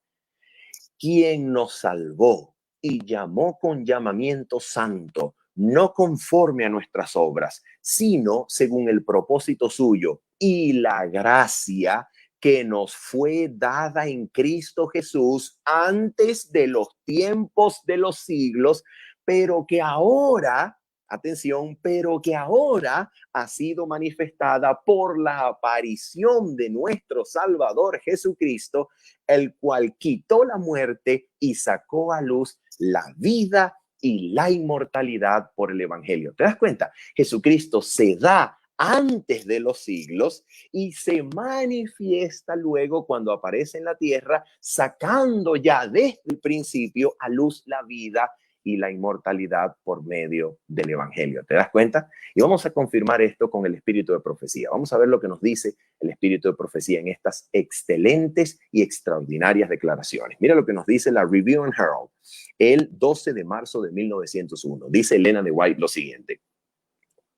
B: Quien nos salvó y llamó con llamamiento santo, no conforme a nuestras obras, sino según el propósito suyo y la gracia que nos fue dada en Cristo Jesús antes de los tiempos de los siglos, pero que ahora, atención, pero que ahora ha sido manifestada por la aparición de nuestro Salvador Jesucristo, el cual quitó la muerte y sacó a luz la vida y la inmortalidad por el evangelio. ¿Te das cuenta? Jesucristo se da antes de los siglos y se manifiesta luego cuando aparece en la tierra, sacando ya desde el principio a luz la vida y la inmortalidad por medio del evangelio. ¿Te das cuenta? Y vamos a confirmar esto con el espíritu de profecía. Vamos a ver lo que nos dice el espíritu de profecía en estas excelentes y extraordinarias declaraciones. Mira lo que nos dice la Review and Herald el 12 de marzo de 1901. Dice Elena de White lo siguiente.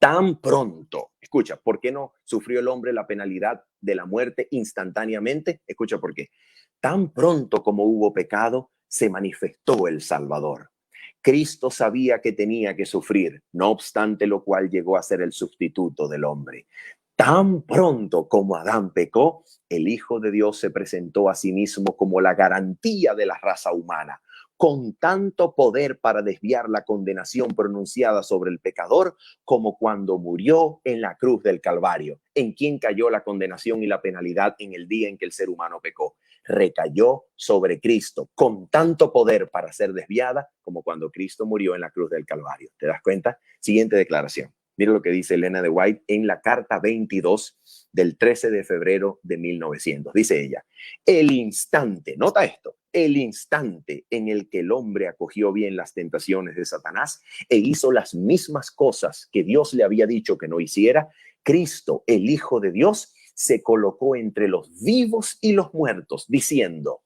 B: Tan pronto, escucha, ¿por qué no sufrió el hombre la penalidad de la muerte instantáneamente? Escucha por qué. Tan pronto como hubo pecado, se manifestó el Salvador. Cristo sabía que tenía que sufrir, no obstante lo cual llegó a ser el sustituto del hombre. Tan pronto como Adán pecó, el Hijo de Dios se presentó a sí mismo como la garantía de la raza humana, con tanto poder para desviar la condenación pronunciada sobre el pecador como cuando murió en la cruz del Calvario. ¿En quién cayó la condenación y la penalidad en el día en que el ser humano pecó? Recayó sobre Cristo con tanto poder para ser desviada como cuando Cristo murió en la cruz del Calvario. ¿Te das cuenta? Siguiente declaración. Mira lo que dice Elena de White en la carta 22 del 13 de febrero de 1900. Dice ella, el instante, nota esto, el instante en el que el hombre acogió bien las tentaciones de Satanás e hizo las mismas cosas que Dios le había dicho que no hiciera, Cristo, el Hijo de Dios, se colocó entre los vivos y los muertos, diciendo,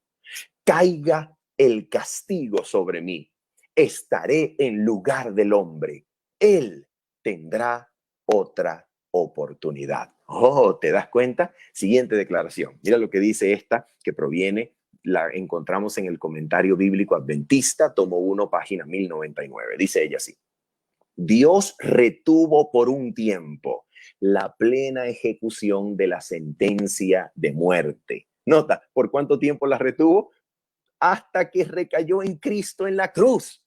B: caiga el castigo sobre mí, estaré en lugar del hombre, él tendrá otra oportunidad. Oh, ¿te das cuenta? Siguiente declaración. Mira lo que dice esta, que proviene, la encontramos en el Comentario Bíblico Adventista, tomo 1, página 1099. Dice ella así. Dios retuvo por un tiempo la plena ejecución de la sentencia de muerte. Nota, ¿por cuánto tiempo la retuvo? Hasta que recayó en Cristo en la cruz.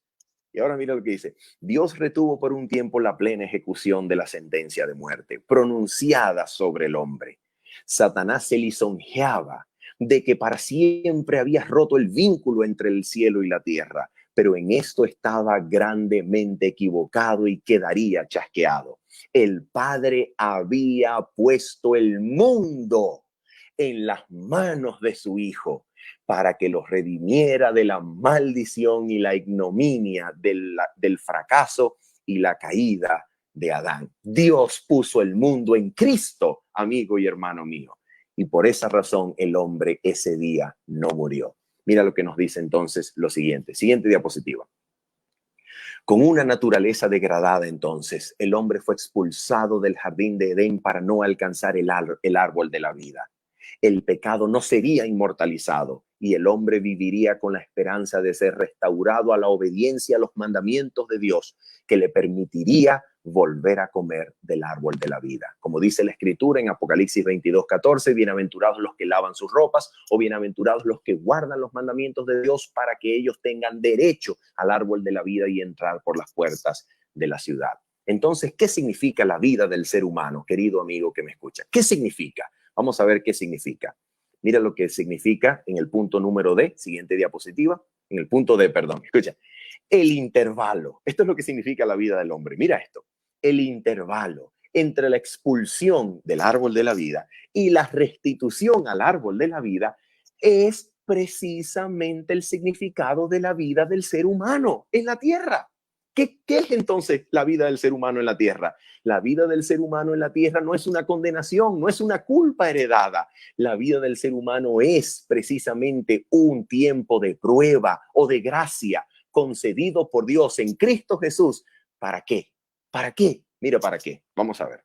B: Y ahora mira lo que dice. Dios retuvo por un tiempo la plena ejecución de la sentencia de muerte pronunciada sobre el hombre. Satanás se lisonjeaba de que para siempre había roto el vínculo entre el cielo y la tierra, pero en esto estaba grandemente equivocado y quedaría chasqueado. El Padre había puesto el mundo en las manos de su Hijo para que los redimiera de la maldición y la ignominia del fracaso y la caída de Adán. Dios puso el mundo en Cristo, amigo y hermano mío, y por esa razón el hombre ese día no murió. Mira lo que nos dice entonces lo siguiente. Siguiente diapositiva. Con una naturaleza degradada, entonces, el hombre fue expulsado del jardín de Edén para no alcanzar el árbol de la vida. El pecado no sería inmortalizado y el hombre viviría con la esperanza de ser restaurado a la obediencia a los mandamientos de Dios, que le permitiría volver a comer del árbol de la vida. Como dice la Escritura en Apocalipsis 22:14, bienaventurados los que lavan sus ropas o bienaventurados los que guardan los mandamientos de Dios para que ellos tengan derecho al árbol de la vida y entrar por las puertas de la ciudad. Entonces, ¿qué significa la vida del ser humano, querido amigo que me escucha? ¿Qué significa? Vamos a ver qué significa. Mira lo que significa en el punto número D, siguiente diapositiva, en el punto D, perdón, escucha. el intervalo. Esto es lo que significa la vida del hombre. Mira esto, el intervalo entre la expulsión del árbol de la vida y la restitución al árbol de la vida es precisamente el significado de la vida del ser humano en la tierra. ¿Qué es entonces la vida del ser humano en la tierra? La vida del ser humano en la tierra no es una condenación, no es una culpa heredada. La vida del ser humano es precisamente un tiempo de prueba o de gracia concedido por Dios en Cristo Jesús. ¿Para qué? ¿Para qué? Mira, ¿para qué? Vamos a ver.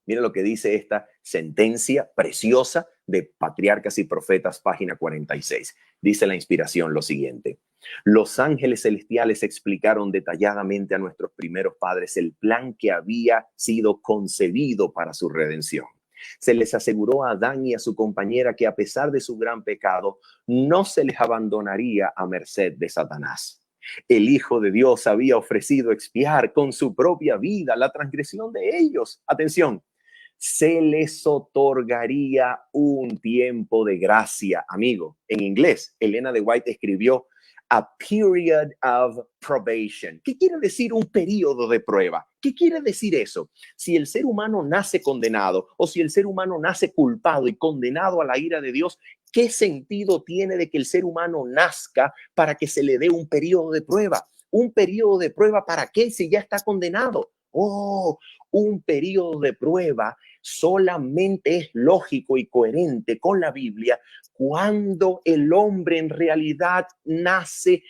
B: Mira lo que dice esta sentencia preciosa de Patriarcas y Profetas, página 46. Dice la inspiración lo siguiente. Los ángeles celestiales explicaron detalladamente a nuestros primeros padres el plan que había sido concebido para su redención. Se les aseguró a Adán y a su compañera que a pesar de su gran pecado, no se les abandonaría a merced de Satanás. El Hijo de Dios había ofrecido expiar con su propia vida la transgresión de ellos. Atención, se les otorgaría un tiempo de gracia, amigo. En inglés, Elena de White escribió a period of probation. ¿Qué quiere decir un periodo de prueba? ¿Qué quiere decir eso? Si el ser humano nace condenado o si el ser humano nace culpado y condenado a la ira de Dios, ¿qué sentido tiene de que el ser humano nazca para que se le dé un periodo de prueba? ¿Un periodo de prueba para qué si ya está condenado? Oh, un periodo de prueba solamente es lógico y coherente con la Biblia cuando el hombre en realidad nace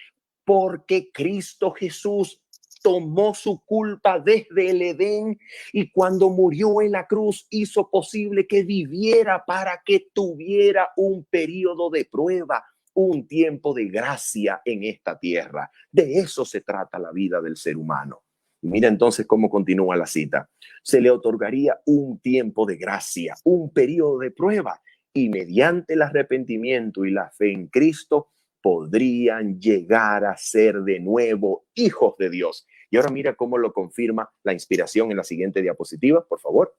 B: porque Cristo Jesús tomó su culpa desde el Edén y cuando murió en la cruz hizo posible que viviera para que tuviera un periodo de prueba, un tiempo de gracia en esta tierra. De eso se trata la vida del ser humano. Y mira entonces cómo continúa la cita. Se le otorgaría un tiempo de gracia, un periodo de prueba, y mediante el arrepentimiento y la fe en Cristo podrían llegar a ser de nuevo hijos de Dios. Y ahora mira cómo lo confirma la inspiración en la siguiente diapositiva, por favor.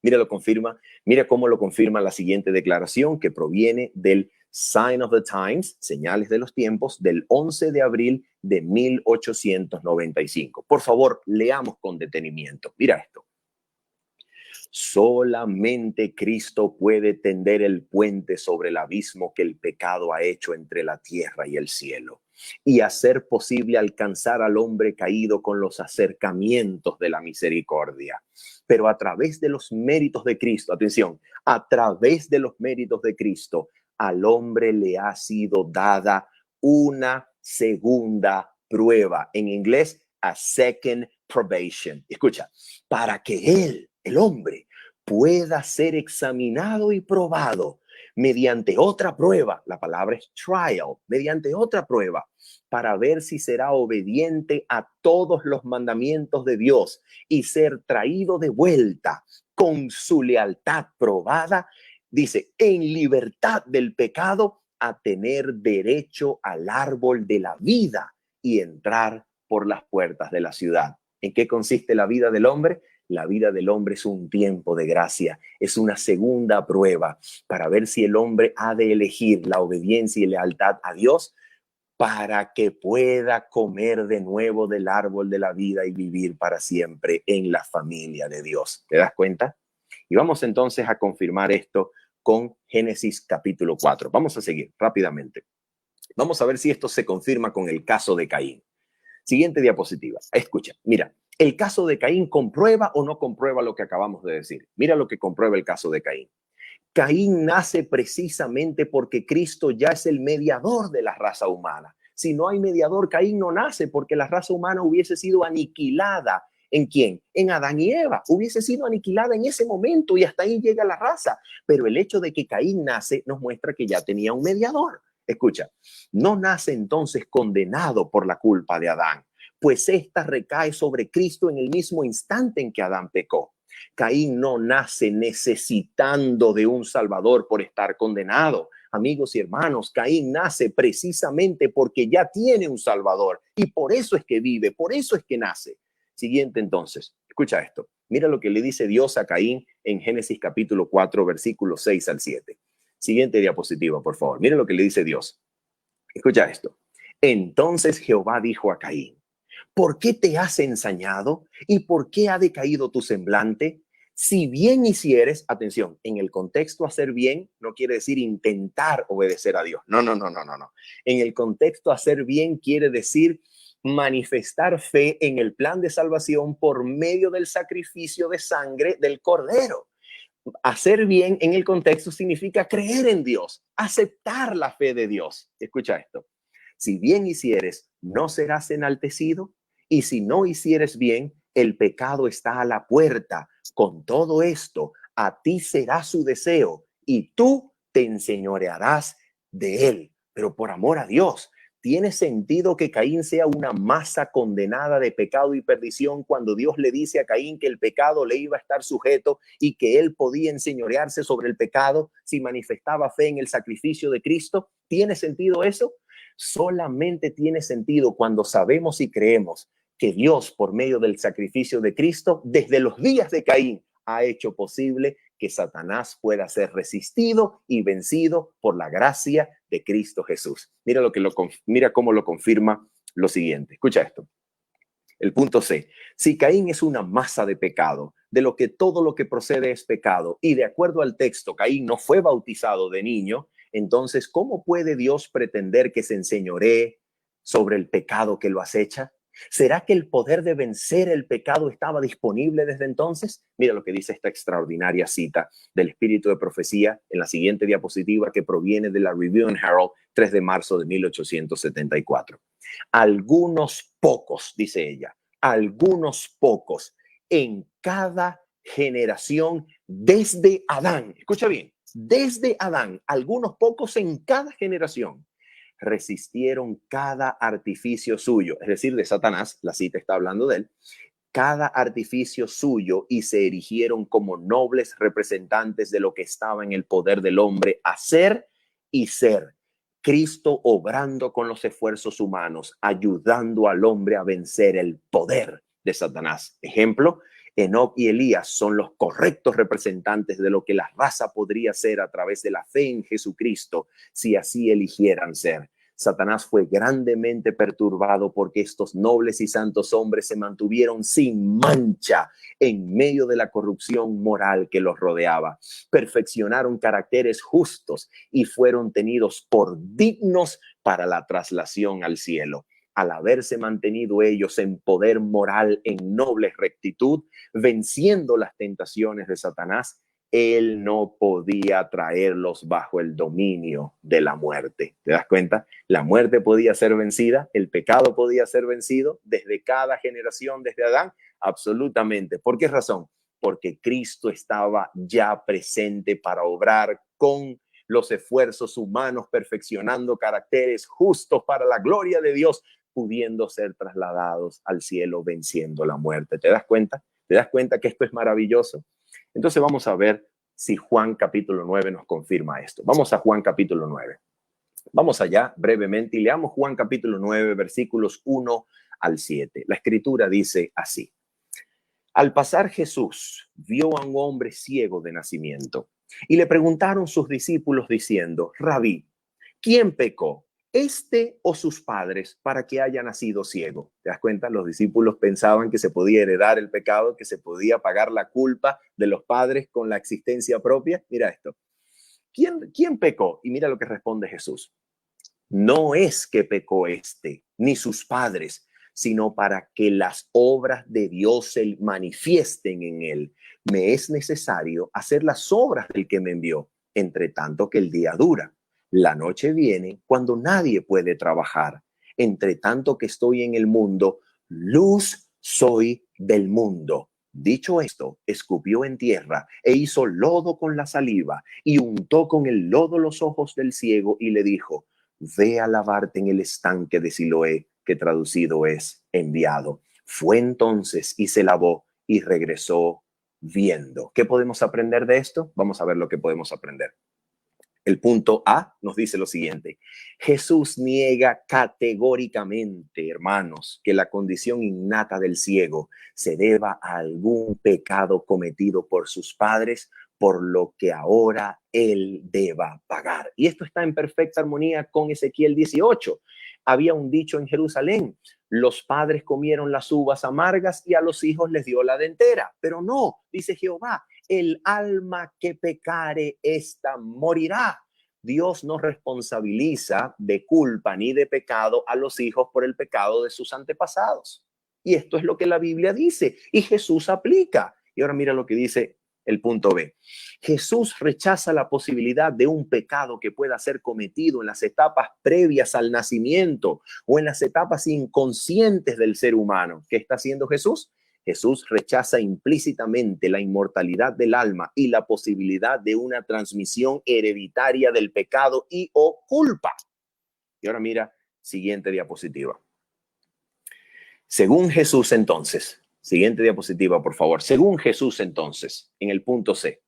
B: Mira cómo lo confirma la siguiente declaración que proviene del Sign of the Times, Señales de los Tiempos, del 11 de abril de 1895. Por favor, leamos con detenimiento. Mira esto. Solamente Cristo puede tender el puente sobre el abismo que el pecado ha hecho entre la tierra y el cielo y hacer posible alcanzar al hombre caído con los acercamientos de la misericordia. Pero a través de los méritos de Cristo, atención, a través de los méritos de Cristo, al hombre le ha sido dada una segunda prueba. En inglés, a second probation. Escucha, para que él, el hombre, pueda ser examinado y probado mediante otra prueba, la palabra es trial, mediante otra prueba, para ver si será obediente a todos los mandamientos de Dios y ser traído de vuelta con su lealtad probada, dice, en libertad del pecado, a tener derecho al árbol de la vida y entrar por las puertas de la ciudad. ¿En qué consiste la vida del hombre? La vida del hombre es un tiempo de gracia, es una segunda prueba para ver si el hombre ha de elegir la obediencia y lealtad a Dios para que pueda comer de nuevo del árbol de la vida y vivir para siempre en la familia de Dios. ¿Te das cuenta? Y vamos entonces a confirmar esto con Génesis capítulo 4. Vamos a seguir rápidamente. Vamos a ver si esto se confirma con el caso de Caín. Siguiente diapositiva. Escucha, mira, ¿el caso de Caín comprueba o no comprueba lo que acabamos de decir? Mira lo que comprueba el caso de Caín. Caín nace precisamente porque Cristo ya es el mediador de la raza humana. Si no hay mediador, Caín no nace porque la raza humana hubiese sido aniquilada. ¿En quién? En Adán y Eva. Hubiese sido aniquilada en ese momento y hasta ahí llega la raza. Pero el hecho de que Caín nace nos muestra que ya tenía un mediador. Escucha, no nace entonces condenado por la culpa de Adán, pues esta recae sobre Cristo en el mismo instante en que Adán pecó. Caín no nace necesitando de un salvador por estar condenado. Amigos y hermanos, Caín nace precisamente porque ya tiene un salvador y por eso es que vive, por eso es que nace. Siguiente entonces, escucha esto. Mira lo que le dice Dios a Caín en Génesis capítulo 4, versículos 6 al 7. Siguiente diapositiva, por favor. Mira lo que le dice Dios. Escucha esto. Entonces Jehová dijo a Caín: ¿por qué te has ensañado y por qué ha decaído tu semblante? Si bien hicieres, atención, en el contexto hacer bien no quiere decir intentar obedecer a Dios. No, no, no, no, no, no. En el contexto hacer bien quiere decir manifestar fe en el plan de salvación por medio del sacrificio de sangre del Cordero. Hacer bien en el contexto significa creer en Dios, aceptar la fe de Dios. Escucha esto. Si bien hicieres, no serás enaltecido, y si no hicieres bien, el pecado está a la puerta. Con todo esto, a ti será su deseo, y tú te enseñorearás de él. Pero por amor a Dios, ¿tiene sentido que Caín sea una masa condenada de pecado y perdición cuando Dios le dice a Caín que el pecado le iba a estar sujeto y que él podía enseñorearse sobre el pecado si manifestaba fe en el sacrificio de Cristo? ¿Tiene sentido eso? Solamente tiene sentido cuando sabemos y creemos que Dios, por medio del sacrificio de Cristo, desde los días de Caín, ha hecho posible que Satanás pueda ser resistido y vencido por la gracia de Cristo Jesús. Mira cómo lo confirma lo siguiente. Escucha esto. El punto C. Si Caín es una masa de pecado, de lo que todo lo que procede es pecado, y de acuerdo al texto, Caín no fue bautizado de niño, entonces, ¿cómo puede Dios pretender que se enseñoree sobre el pecado que lo acecha? ¿Será que el poder de vencer el pecado estaba disponible desde entonces? Mira lo que dice esta extraordinaria cita del Espíritu de Profecía en la siguiente diapositiva, que proviene de la Review and Herald, 3 de marzo de 1874. Algunos pocos, dice ella, algunos pocos en cada generación desde Adán. Escucha bien, desde Adán, algunos pocos en cada generación resistieron cada artificio suyo, es decir, de Satanás, la cita está hablando de él, cada artificio suyo, y se erigieron como nobles representantes de lo que estaba en el poder del hombre, hacer y ser. Cristo obrando con los esfuerzos humanos, ayudando al hombre a vencer el poder de Satanás. Ejemplo, Enoc y Elías son los correctos representantes de lo que la raza podría ser a través de la fe en Jesucristo, si así eligieran ser. Satanás fue grandemente perturbado porque estos nobles y santos hombres se mantuvieron sin mancha en medio de la corrupción moral que los rodeaba. Perfeccionaron caracteres justos y fueron tenidos por dignos para la traslación al cielo. Al haberse mantenido ellos en poder moral, en noble rectitud, venciendo las tentaciones de Satanás, él no podía traerlos bajo el dominio de la muerte. ¿Te das cuenta? La muerte podía ser vencida, el pecado podía ser vencido desde cada generación, desde Adán, absolutamente. ¿Por qué razón? Porque Cristo estaba ya presente para obrar con los esfuerzos humanos, perfeccionando caracteres justos para la gloria de Dios, pudiendo ser trasladados al cielo, venciendo la muerte. ¿Te das cuenta? ¿Te das cuenta que esto es maravilloso? Entonces vamos a ver si Juan capítulo 9 nos confirma esto. Vamos a Juan capítulo 9. Vamos allá brevemente y leamos Juan capítulo 9, versículos 1 al 7. La escritura dice así: al pasar Jesús vio a un hombre ciego de nacimiento y le preguntaron sus discípulos diciendo: Rabí, ¿quién pecó, este o sus padres, para que haya nacido ciego? ¿Te das cuenta? Los discípulos pensaban que se podía heredar el pecado, que se podía pagar la culpa de los padres con la existencia propia. Mira esto. ¿Quién pecó? Y mira lo que responde Jesús. No es que pecó este, ni sus padres, sino para que las obras de Dios se manifiesten en él. Me es necesario hacer las obras del que me envió, entre tanto que el día dura. La noche viene cuando nadie puede trabajar. Entre tanto que estoy en el mundo, luz soy del mundo. Dicho esto, escupió en tierra e hizo lodo con la saliva y untó con el lodo los ojos del ciego y le dijo: ve a lavarte en el estanque de Siloé, que traducido es enviado. Fue entonces y se lavó y regresó viendo. ¿Qué podemos aprender de esto? Vamos a ver lo que podemos aprender. El punto A nos dice lo siguiente: Jesús niega categóricamente, hermanos, que la condición innata del ciego se deba a algún pecado cometido por sus padres, por lo que ahora él deba pagar. Y esto está en perfecta armonía con Ezequiel 18. Había un dicho en Jerusalén: los padres comieron las uvas amargas y a los hijos les dio la dentera. Pero no, dice Jehová, el alma que pecare, ésta morirá. Dios no responsabiliza de culpa ni de pecado a los hijos por el pecado de sus antepasados. Y esto es lo que la Biblia dice y Jesús aplica. Y ahora mira lo que dice el punto B. Jesús rechaza la posibilidad de un pecado que pueda ser cometido en las etapas previas al nacimiento o en las etapas inconscientes del ser humano. ¿Qué está haciendo Jesús? Jesús rechaza implícitamente la inmortalidad del alma y la posibilidad de una transmisión hereditaria del pecado y o culpa. Y ahora mira, siguiente diapositiva. Según Jesús entonces, siguiente diapositiva por favor. Según Jesús entonces, en el punto C,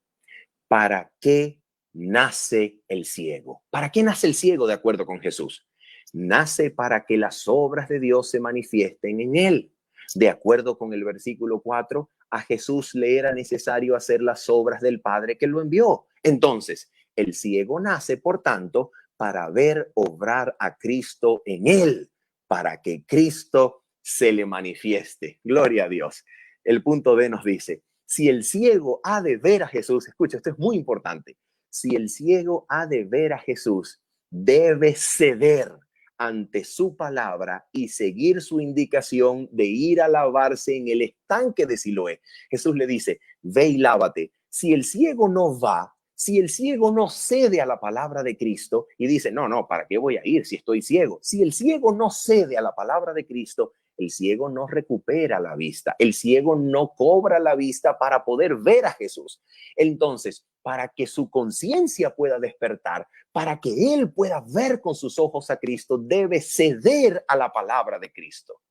B: ¿para qué nace el ciego? ¿Para qué nace el ciego de acuerdo con Jesús? Nace para que las obras de Dios se manifiesten en él. De acuerdo con el versículo 4, a Jesús le era necesario hacer las obras del Padre que lo envió. Entonces, el ciego nace, por tanto, para ver obrar a Cristo en él, para que Cristo se le manifieste. Gloria a Dios. El punto D nos dice, si el ciego ha de ver a Jesús, escucha, esto es muy importante, si el ciego ha de ver a Jesús, debe ceder ante su palabra y seguir su indicación de ir a lavarse en el estanque de Siloé. Jesús le dice, ve y lávate. Si el ciego no va, si el ciego no cede a la palabra de Cristo y dice, no, ¿para qué voy a ir si estoy ciego? Si el ciego no cede a la palabra de Cristo, el ciego no recupera la vista, el ciego no cobra la vista para poder ver a Jesús. Entonces, para que su conciencia pueda despertar, para que él pueda ver con sus ojos a Cristo, debe ceder a la palabra de Cristo.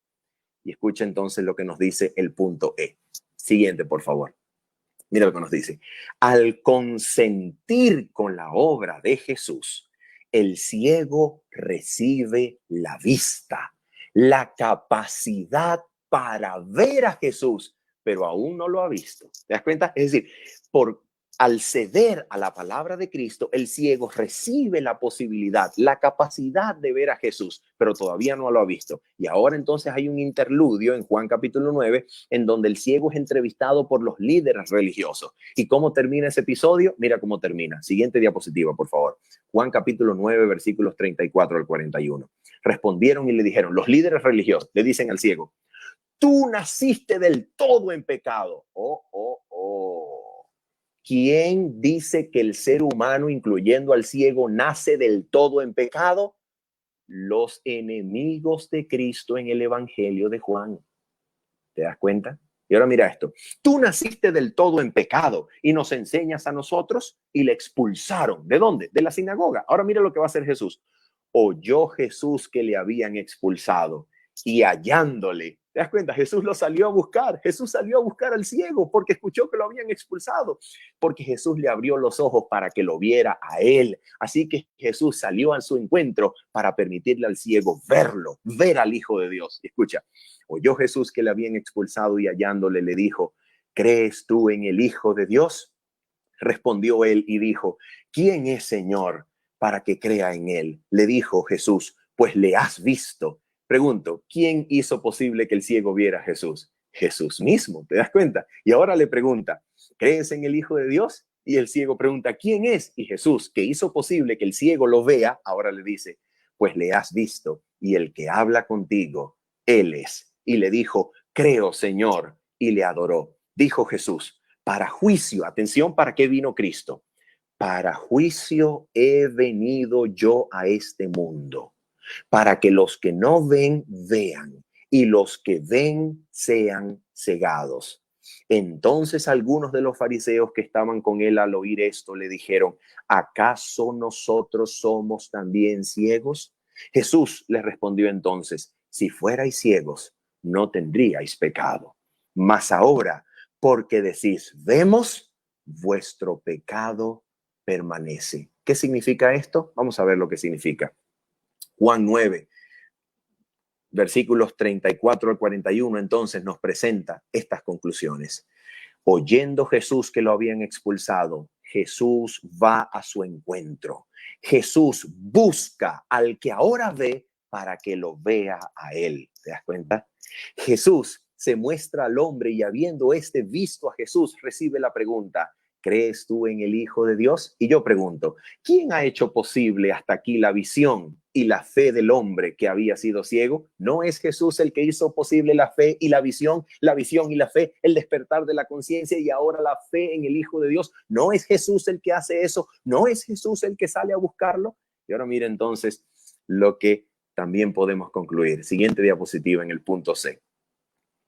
B: Y escucha entonces lo que nos dice el punto E. Siguiente, por favor. Mira lo que nos dice. Al consentir con la obra de Jesús, el ciego recibe la vista, la capacidad para ver a Jesús, pero aún no lo ha visto. ¿Te das cuenta? Es decir, al ceder a la palabra de Cristo, el ciego recibe la posibilidad, la capacidad de ver a Jesús, pero todavía no lo ha visto. Y ahora entonces hay un interludio en Juan capítulo 9, en donde el ciego es entrevistado por los líderes religiosos. ¿Y cómo termina ese episodio? Mira cómo termina. Siguiente diapositiva, por favor. Juan capítulo 9, versículos 34 al 41. Respondieron y le dijeron, los líderes religiosos le dicen al ciego, tú naciste del todo en pecado. ¿Quién dice que el ser humano, incluyendo al ciego, nace del todo en pecado? Los enemigos de Cristo en el Evangelio de Juan. ¿Te das cuenta? Y ahora mira esto. Tú naciste del todo en pecado y nos enseñas a nosotros, y le expulsaron. ¿De dónde? De la sinagoga. Ahora mira lo que va a hacer Jesús. Oyó Jesús que le habían expulsado y hallándole. ¿Te das cuenta? Jesús lo salió a buscar. Jesús salió a buscar al ciego porque escuchó que lo habían expulsado, porque Jesús le abrió los ojos para que lo viera a él. Así que Jesús salió a su encuentro para permitirle al ciego verlo, ver al Hijo de Dios. Escucha, oyó Jesús que le habían expulsado y hallándole le dijo, ¿crees tú en el Hijo de Dios? Respondió él y dijo, ¿quién es, Señor, para que crea en él? Le dijo Jesús, pues le has visto. Pregunto, ¿quién hizo posible que el ciego viera a Jesús? Jesús mismo, ¿te das cuenta? Y ahora le pregunta, ¿crees en el Hijo de Dios? Y el ciego pregunta, ¿quién es? Y Jesús, que hizo posible que el ciego lo vea, ahora le dice, pues le has visto, y el que habla contigo, él es. Y le dijo, creo, Señor, y le adoró. Dijo Jesús, para juicio, atención, ¿para qué vino Cristo? Para juicio he venido yo a este mundo, para que los que no ven, vean, y los que ven sean cegados. Entonces algunos de los fariseos que estaban con él al oír esto le dijeron, ¿acaso nosotros somos también ciegos? Jesús les respondió entonces, si fuerais ciegos, no tendríais pecado. Mas ahora, porque decís, vemos, vuestro pecado permanece. ¿Qué significa esto? Vamos a ver lo que significa. Juan 9, versículos 34 al 41, entonces nos presenta estas conclusiones. Oyendo Jesús que lo habían expulsado, Jesús va a su encuentro. Jesús busca al que ahora ve, para que lo vea a él. ¿Te das cuenta? Jesús se muestra al hombre y habiendo visto a Jesús, recibe la pregunta: ¿crees tú en el Hijo de Dios? Y yo pregunto, ¿quién ha hecho posible hasta aquí la visión y la fe del hombre que había sido ciego? ¿No es Jesús el que hizo posible la fe y la visión y la fe, el despertar de la conciencia y ahora la fe en el Hijo de Dios? ¿No es Jesús el que hace eso? ¿No es Jesús el que sale a buscarlo? Y ahora mira entonces lo que también podemos concluir. Siguiente diapositiva en el punto C.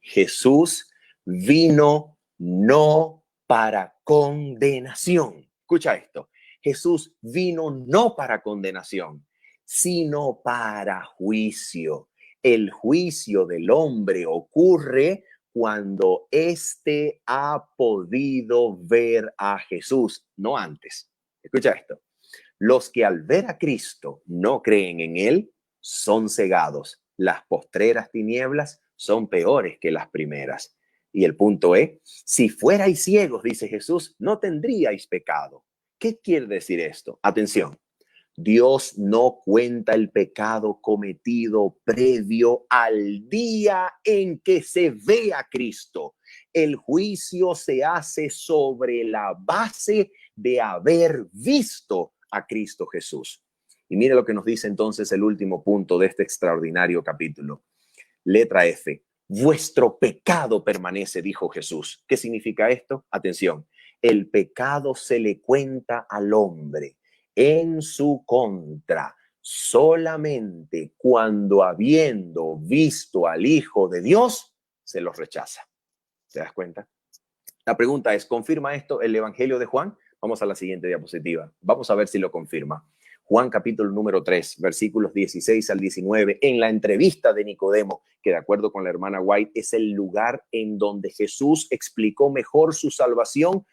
B: Jesús vino no para condenación. Escucha esto. Jesús vino no para condenación, sino para juicio. El juicio del hombre ocurre cuando éste ha podido ver a Jesús, no antes. Escucha esto. Los que al ver a Cristo no creen en él son cegados. Las postreras tinieblas son peores que las primeras. Y el punto es, si fuerais ciegos, dice Jesús, no tendríais pecado. ¿Qué quiere decir esto? Atención, Dios no cuenta el pecado cometido previo al día en que se ve a Cristo. El juicio se hace sobre la base de haber visto a Cristo Jesús. Y mire lo que nos dice entonces el último punto de este extraordinario capítulo. Letra F. Vuestro pecado permanece, dijo Jesús. ¿Qué significa esto? Atención. El pecado se le cuenta al hombre en su contra solamente cuando, habiendo visto al Hijo de Dios, se los rechaza. ¿Te das cuenta? La pregunta es, ¿confirma esto el Evangelio de Juan? Vamos a la siguiente diapositiva. Vamos a ver si lo confirma. Juan capítulo número 3, versículos 16 al 19, en la entrevista de Nicodemo, que de acuerdo con la hermana White es el lugar en donde Jesús explicó mejor su salvación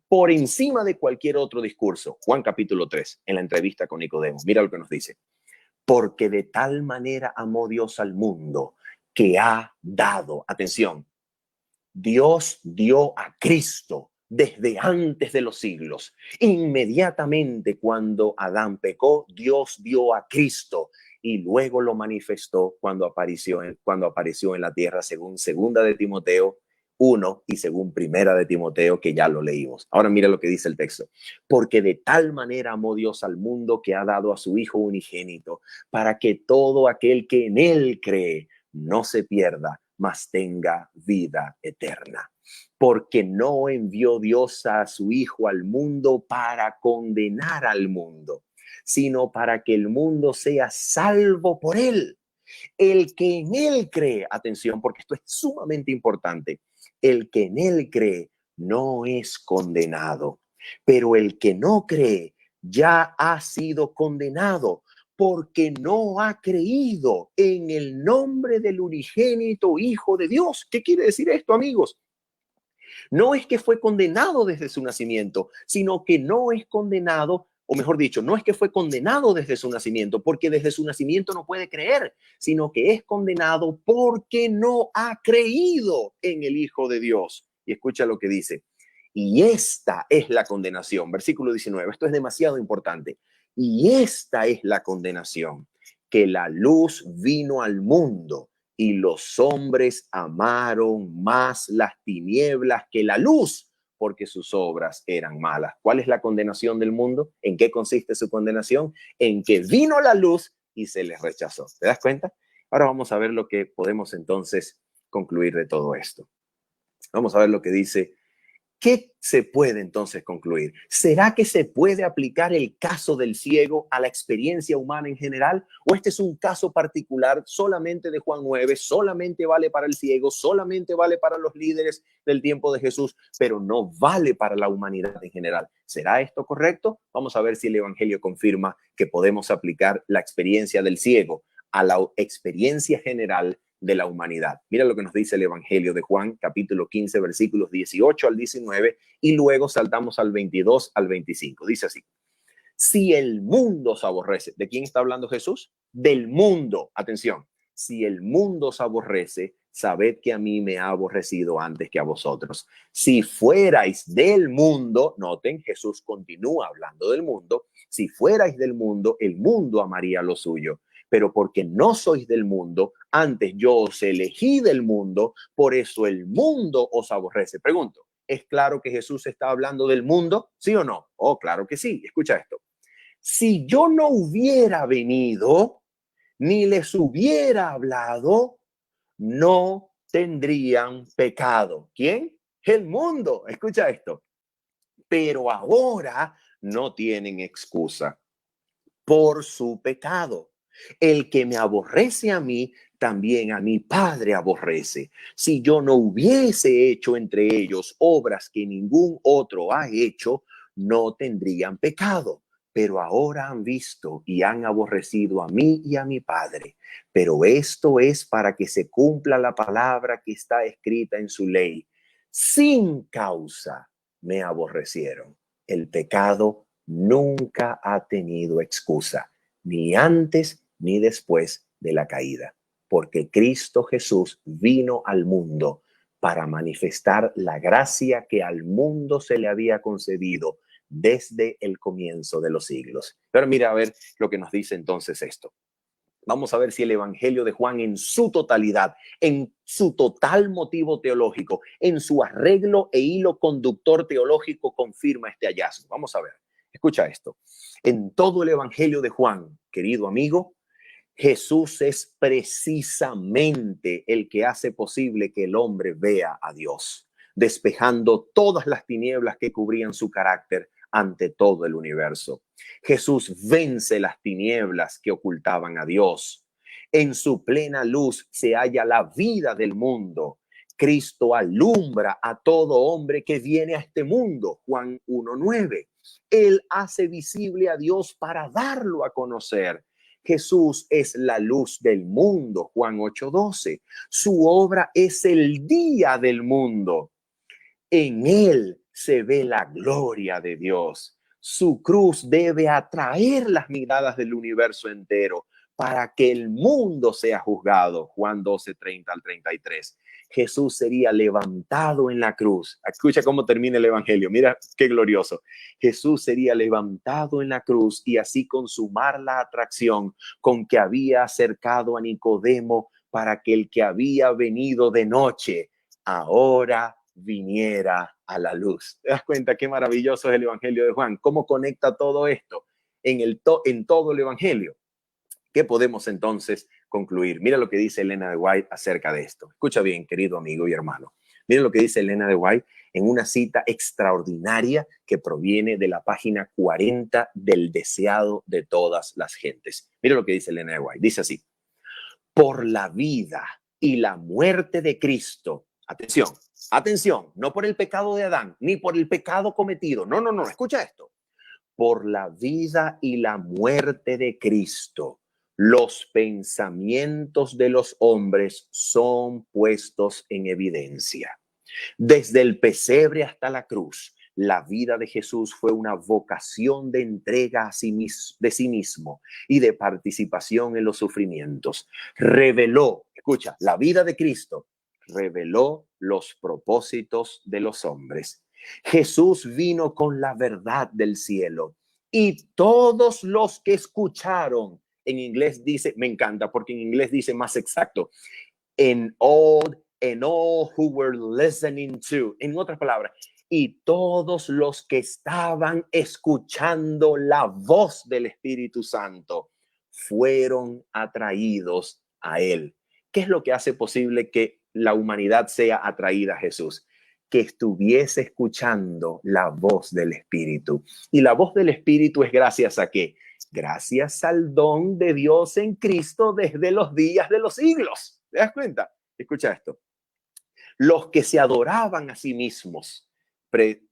B: por encima de cualquier otro discurso. Juan capítulo 3, en la entrevista con Nicodemo. Mira lo que nos dice. Porque de tal manera amó Dios al mundo que ha dado, atención, Dios dio a Cristo desde antes de los siglos. Inmediatamente cuando Adán pecó, Dios dio a Cristo y luego lo manifestó cuando apareció en la tierra, según segunda de Timoteo 1 y según primera de Timoteo, que ya lo leímos. Ahora mira lo que dice el texto. Porque de tal manera amó Dios al mundo que ha dado a su Hijo unigénito, para que todo aquel que en él cree no se pierda, mas tenga vida eterna. Porque no envió Dios a su Hijo al mundo para condenar al mundo, sino para que el mundo sea salvo por él. El que en él cree, atención, porque esto es sumamente importante, el que en él cree no es condenado, pero el que no cree ya ha sido condenado porque no ha creído en el nombre del unigénito Hijo de Dios. ¿Qué quiere decir esto, amigos? No es que fue condenado desde su nacimiento, sino que no es condenado, o mejor dicho, no es que fue condenado desde su nacimiento, porque desde su nacimiento no puede creer, sino que es condenado porque no ha creído en el Hijo de Dios. Y escucha lo que dice. Y esta es la condenación. Versículo 19. Esto es demasiado importante. Y esta es la condenación, que la luz vino al mundo y los hombres amaron más las tinieblas que la luz, porque sus obras eran malas. ¿Cuál es la condenación del mundo? ¿En qué consiste su condenación? En que vino la luz y se les rechazó. ¿Te das cuenta? Ahora vamos a ver lo que podemos entonces concluir de todo esto. Vamos a ver lo que dice. ¿Qué se puede entonces concluir? ¿Será que se puede aplicar el caso del ciego a la experiencia humana en general? ¿O este es un caso particular solamente de Juan 9, solamente vale para el ciego, solamente vale para los líderes del tiempo de Jesús, pero no vale para la humanidad en general? ¿Será esto correcto? Vamos a ver si el Evangelio confirma que podemos aplicar la experiencia del ciego a la experiencia general de la humanidad. Mira lo que nos dice el Evangelio de Juan, capítulo 15, versículos 18 al 19, y luego saltamos al 22 al 25. Dice así: si el mundo os aborrece, ¿de quién está hablando Jesús? Del mundo. Atención, si el mundo os aborrece, sabed que a mí me ha aborrecido antes que a vosotros. Si fuerais del mundo, noten, Jesús continúa hablando del mundo, si fuerais del mundo, el mundo amaría lo suyo. pero porque no sois del mundo, antes yo os elegí del mundo, por eso el mundo os aborrece. Pregunto, ¿es claro que Jesús está hablando del mundo? ¿Sí o no? Oh, claro que sí. Escucha esto. Si yo no hubiera venido, ni les hubiera hablado, no tendrían pecado. ¿Quién? El mundo. Escucha esto. Pero ahora no tienen excusa por su pecado. El que me aborrece a mí, también a mi Padre aborrece. Si yo no hubiese hecho entre ellos obras que ningún otro ha hecho, no tendrían pecado. Pero ahora han visto y han aborrecido a mí y a mi Padre. Pero esto es para que se cumpla la palabra que está escrita en su ley. Sin causa me aborrecieron. El pecado nunca ha tenido excusa, ni antes ni después de la caída, porque Cristo Jesús vino al mundo para manifestar la gracia que al mundo se le había concedido desde el comienzo de los siglos. Pero mira a ver lo que nos dice entonces esto. Vamos a ver si el Evangelio de Juan en su totalidad, en su total motivo teológico, en su arreglo e hilo conductor teológico confirma este hallazgo. Vamos a ver. Escucha esto. En todo el Evangelio de Juan, querido amigo, Jesús es precisamente el que hace posible que el hombre vea a Dios, despejando todas las tinieblas que cubrían su carácter ante todo el universo. Jesús vence las tinieblas que ocultaban a Dios. En su plena luz se halla la vida del mundo. Cristo alumbra a todo hombre que viene a este mundo. Juan 1:9. Él hace visible a Dios para darlo a conocer. Jesús es la luz del mundo. Juan 8:12. Su obra es el día del mundo. En él se ve la gloria de Dios. Su cruz debe atraer las miradas del universo entero para que el mundo sea juzgado. Juan 12:30-33. Jesús sería levantado en la cruz. Escucha cómo termina el Evangelio. Mira qué glorioso. Jesús sería levantado en la cruz y así consumar la atracción con que había acercado a Nicodemo para que el que había venido de noche ahora viniera a la luz. ¿Te das cuenta qué maravilloso es el Evangelio de Juan? ¿Cómo conecta todo esto en todo el Evangelio? ¿Qué podemos entonces concluir? Mira lo que dice Elena de White acerca de esto. Escucha bien, querido amigo y hermano. Mira lo que dice Elena de White en una cita extraordinaria que proviene de la página 40 del Deseado de todas las gentes. Mira lo que dice Elena de White. Dice así: por la vida y la muerte de Cristo. Atención, atención, no por el pecado de Adán, ni por el pecado cometido. No, no, no, escucha esto. Por la vida y la muerte de Cristo, los pensamientos de los hombres son puestos en evidencia. Desde el pesebre hasta la cruz, la vida de Jesús fue una vocación de entrega de sí mismo y de participación en los sufrimientos. Reveló, escucha, la vida de Cristo reveló los propósitos de los hombres. Jesús vino con la verdad del cielo y todos los que escucharon, en inglés dice, me encanta porque en inglés dice más exacto, and all who were listening to, en otras palabras, y todos los que estaban escuchando la voz del Espíritu Santo fueron atraídos a él. ¿Qué es lo que hace posible que la humanidad sea atraída a Jesús? Que estuviese escuchando la voz del Espíritu. Y la voz del Espíritu es gracias a ¿qué? Gracias al don de Dios en Cristo desde los días de los siglos. ¿Te das cuenta? Escucha esto. Los que se adoraban a sí mismos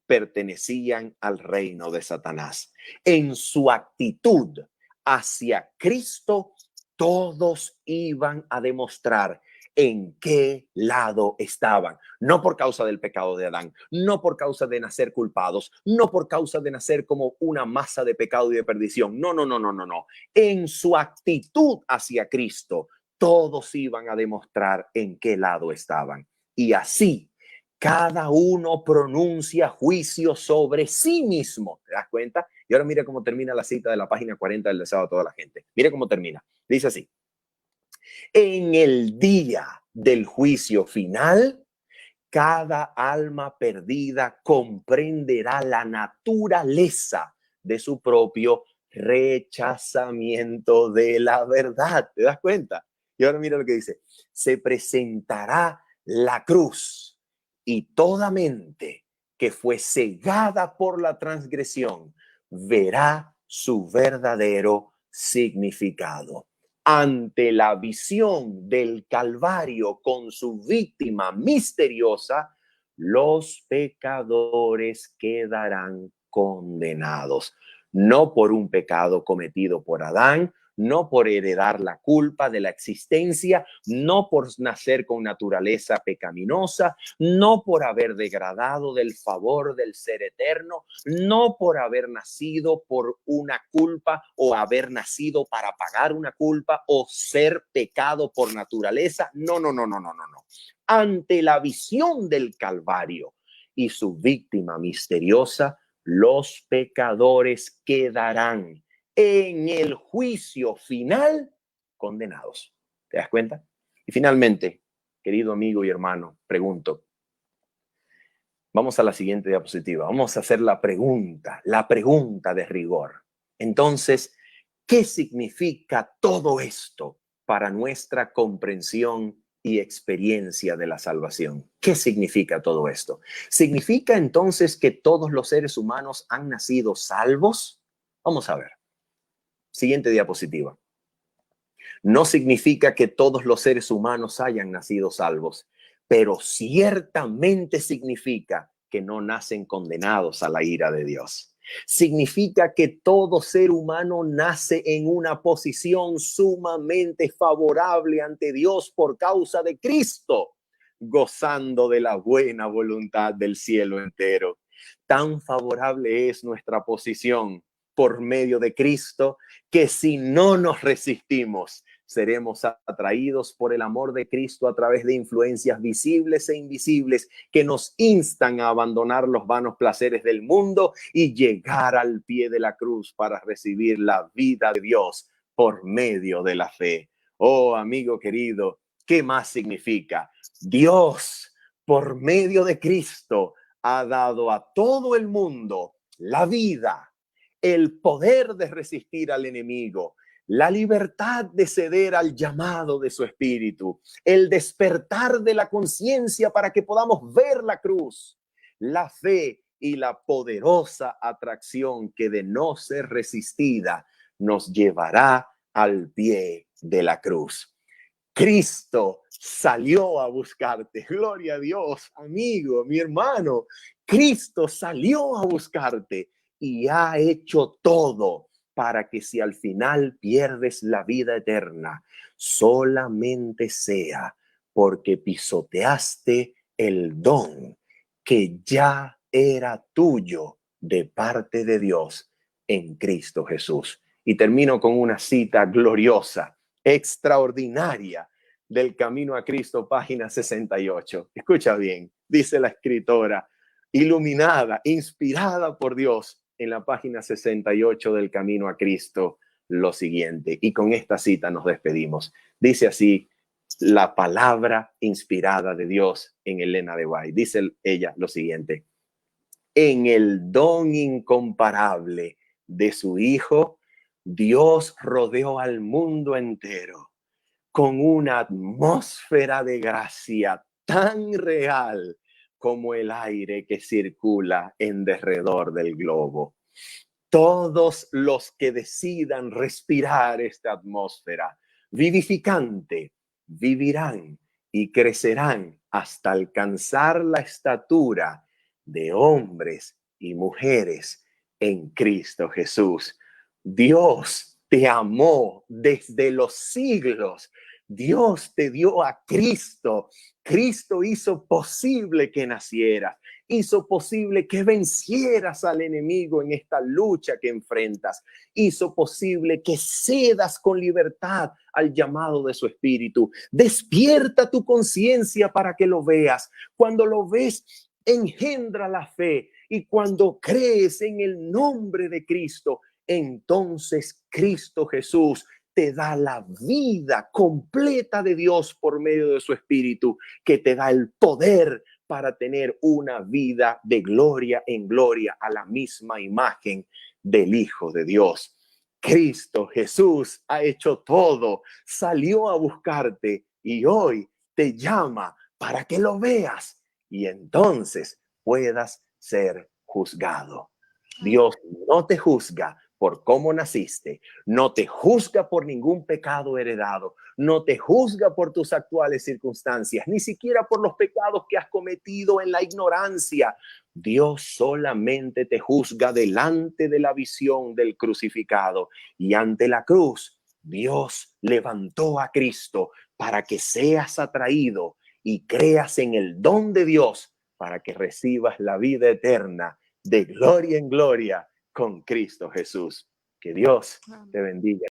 B: pertenecían al reino de Satanás. En su actitud hacia Cristo, todos iban a demostrar en qué lado estaban. No por causa del pecado de Adán, no por causa de nacer culpados, no por causa de nacer como una masa de pecado y de perdición. No, no, no, no, no, no. En su actitud hacia Cristo, todos iban a demostrar en qué lado estaban. Y así, Cada uno pronuncia juicio sobre sí mismo. ¿Te das cuenta? Y ahora mira cómo termina la cita de la página 40 del Deseo a toda la gente. Mira cómo termina. Dice así: en el día del juicio final, cada alma perdida comprenderá la naturaleza de su propio rechazamiento de la verdad. ¿Te das cuenta? Y ahora mira lo que dice: se presentará la cruz y toda mente que fue cegada por la transgresión verá su verdadero significado. Ante la visión del Calvario con su víctima misteriosa, los pecadores quedarán condenados, no por un pecado cometido por Adán, no por heredar la culpa de la existencia, no por nacer con naturaleza pecaminosa, no por haber degradado del favor del ser eterno, no por haber nacido por una culpa o haber nacido para pagar una culpa o ser pecado por naturaleza. No. Ante la visión del Calvario y su víctima misteriosa, los pecadores quedarán en el juicio final condenados. ¿Te das cuenta? Y finalmente, querido amigo y hermano, pregunto, vamos a la siguiente diapositiva. Vamos a hacer la pregunta de rigor. Entonces, ¿qué significa todo esto para nuestra comprensión y experiencia de la salvación? ¿Qué significa todo esto? ¿Significa entonces que todos los seres humanos han nacido salvos? Vamos a ver. Siguiente diapositiva. No significa que todos los seres humanos hayan nacido salvos, pero ciertamente significa que no nacen condenados a la ira de Dios. Significa que todo ser humano nace en una posición sumamente favorable ante Dios por causa de Cristo, gozando de la buena voluntad del cielo entero. Tan favorable es nuestra posición por medio de Cristo que si no nos resistimos, seremos atraídos por el amor de Cristo a través de influencias visibles e invisibles que nos instan a abandonar los vanos placeres del mundo y llegar al pie de la cruz para recibir la vida de Dios por medio de la fe. Oh, amigo querido, ¿qué más significa? Dios, por medio de Cristo, ha dado a todo el mundo la vida, el poder de resistir al enemigo, la libertad de ceder al llamado de su espíritu, el despertar de la conciencia para que podamos ver la cruz, la fe y la poderosa atracción que de no ser resistida nos llevará al pie de la cruz. Cristo salió a buscarte. Gloria a Dios, amigo, mi hermano. Cristo salió a buscarte y ha hecho todo para que si al final pierdes la vida eterna, solamente sea porque pisoteaste el don que ya era tuyo de parte de Dios en Cristo Jesús. Y termino con una cita gloriosa, extraordinaria, del Camino a Cristo, página 68. Escucha bien, dice la escritora, iluminada, inspirada por Dios, en la página 68 del Camino a Cristo, lo siguiente. Y con esta cita nos despedimos. Dice así la palabra inspirada de Dios en Elena de White. Dice ella lo siguiente: en el don incomparable de su Hijo, Dios rodeó al mundo entero con una atmósfera de gracia tan real como el aire que circula en derredor del globo. Todos los que decidan respirar esta atmósfera vivificante vivirán y crecerán hasta alcanzar la estatura de hombres y mujeres en Cristo Jesús. Dios te amó desde los siglos. Dios te dio a Cristo. Cristo hizo posible que nacieras. hizo posible que vencieras al enemigo en esta lucha que enfrentas, hizo posible que cedas con libertad al llamado de su espíritu. Despierta tu conciencia para que lo veas. Cuando lo ves, engendra la fe, y cuando crees en el nombre de Cristo, entonces Cristo Jesús te da la vida completa de Dios por medio de su espíritu, que te da el poder para tener una vida de gloria en gloria a la misma imagen del Hijo de Dios. Cristo Jesús ha hecho todo, salió a buscarte y hoy te llama para que lo veas y entonces puedas ser juzgado. Dios no te juzga por cómo naciste, no te juzga por ningún pecado heredado, no te juzga por tus actuales circunstancias, ni siquiera por los pecados que has cometido en la ignorancia. Dios solamente te juzga delante de la visión del crucificado, y ante la cruz Dios levantó a Cristo para que seas atraído y creas en el don de Dios para que recibas la vida eterna de gloria en gloria con Cristo Jesús. Que Dios te bendiga.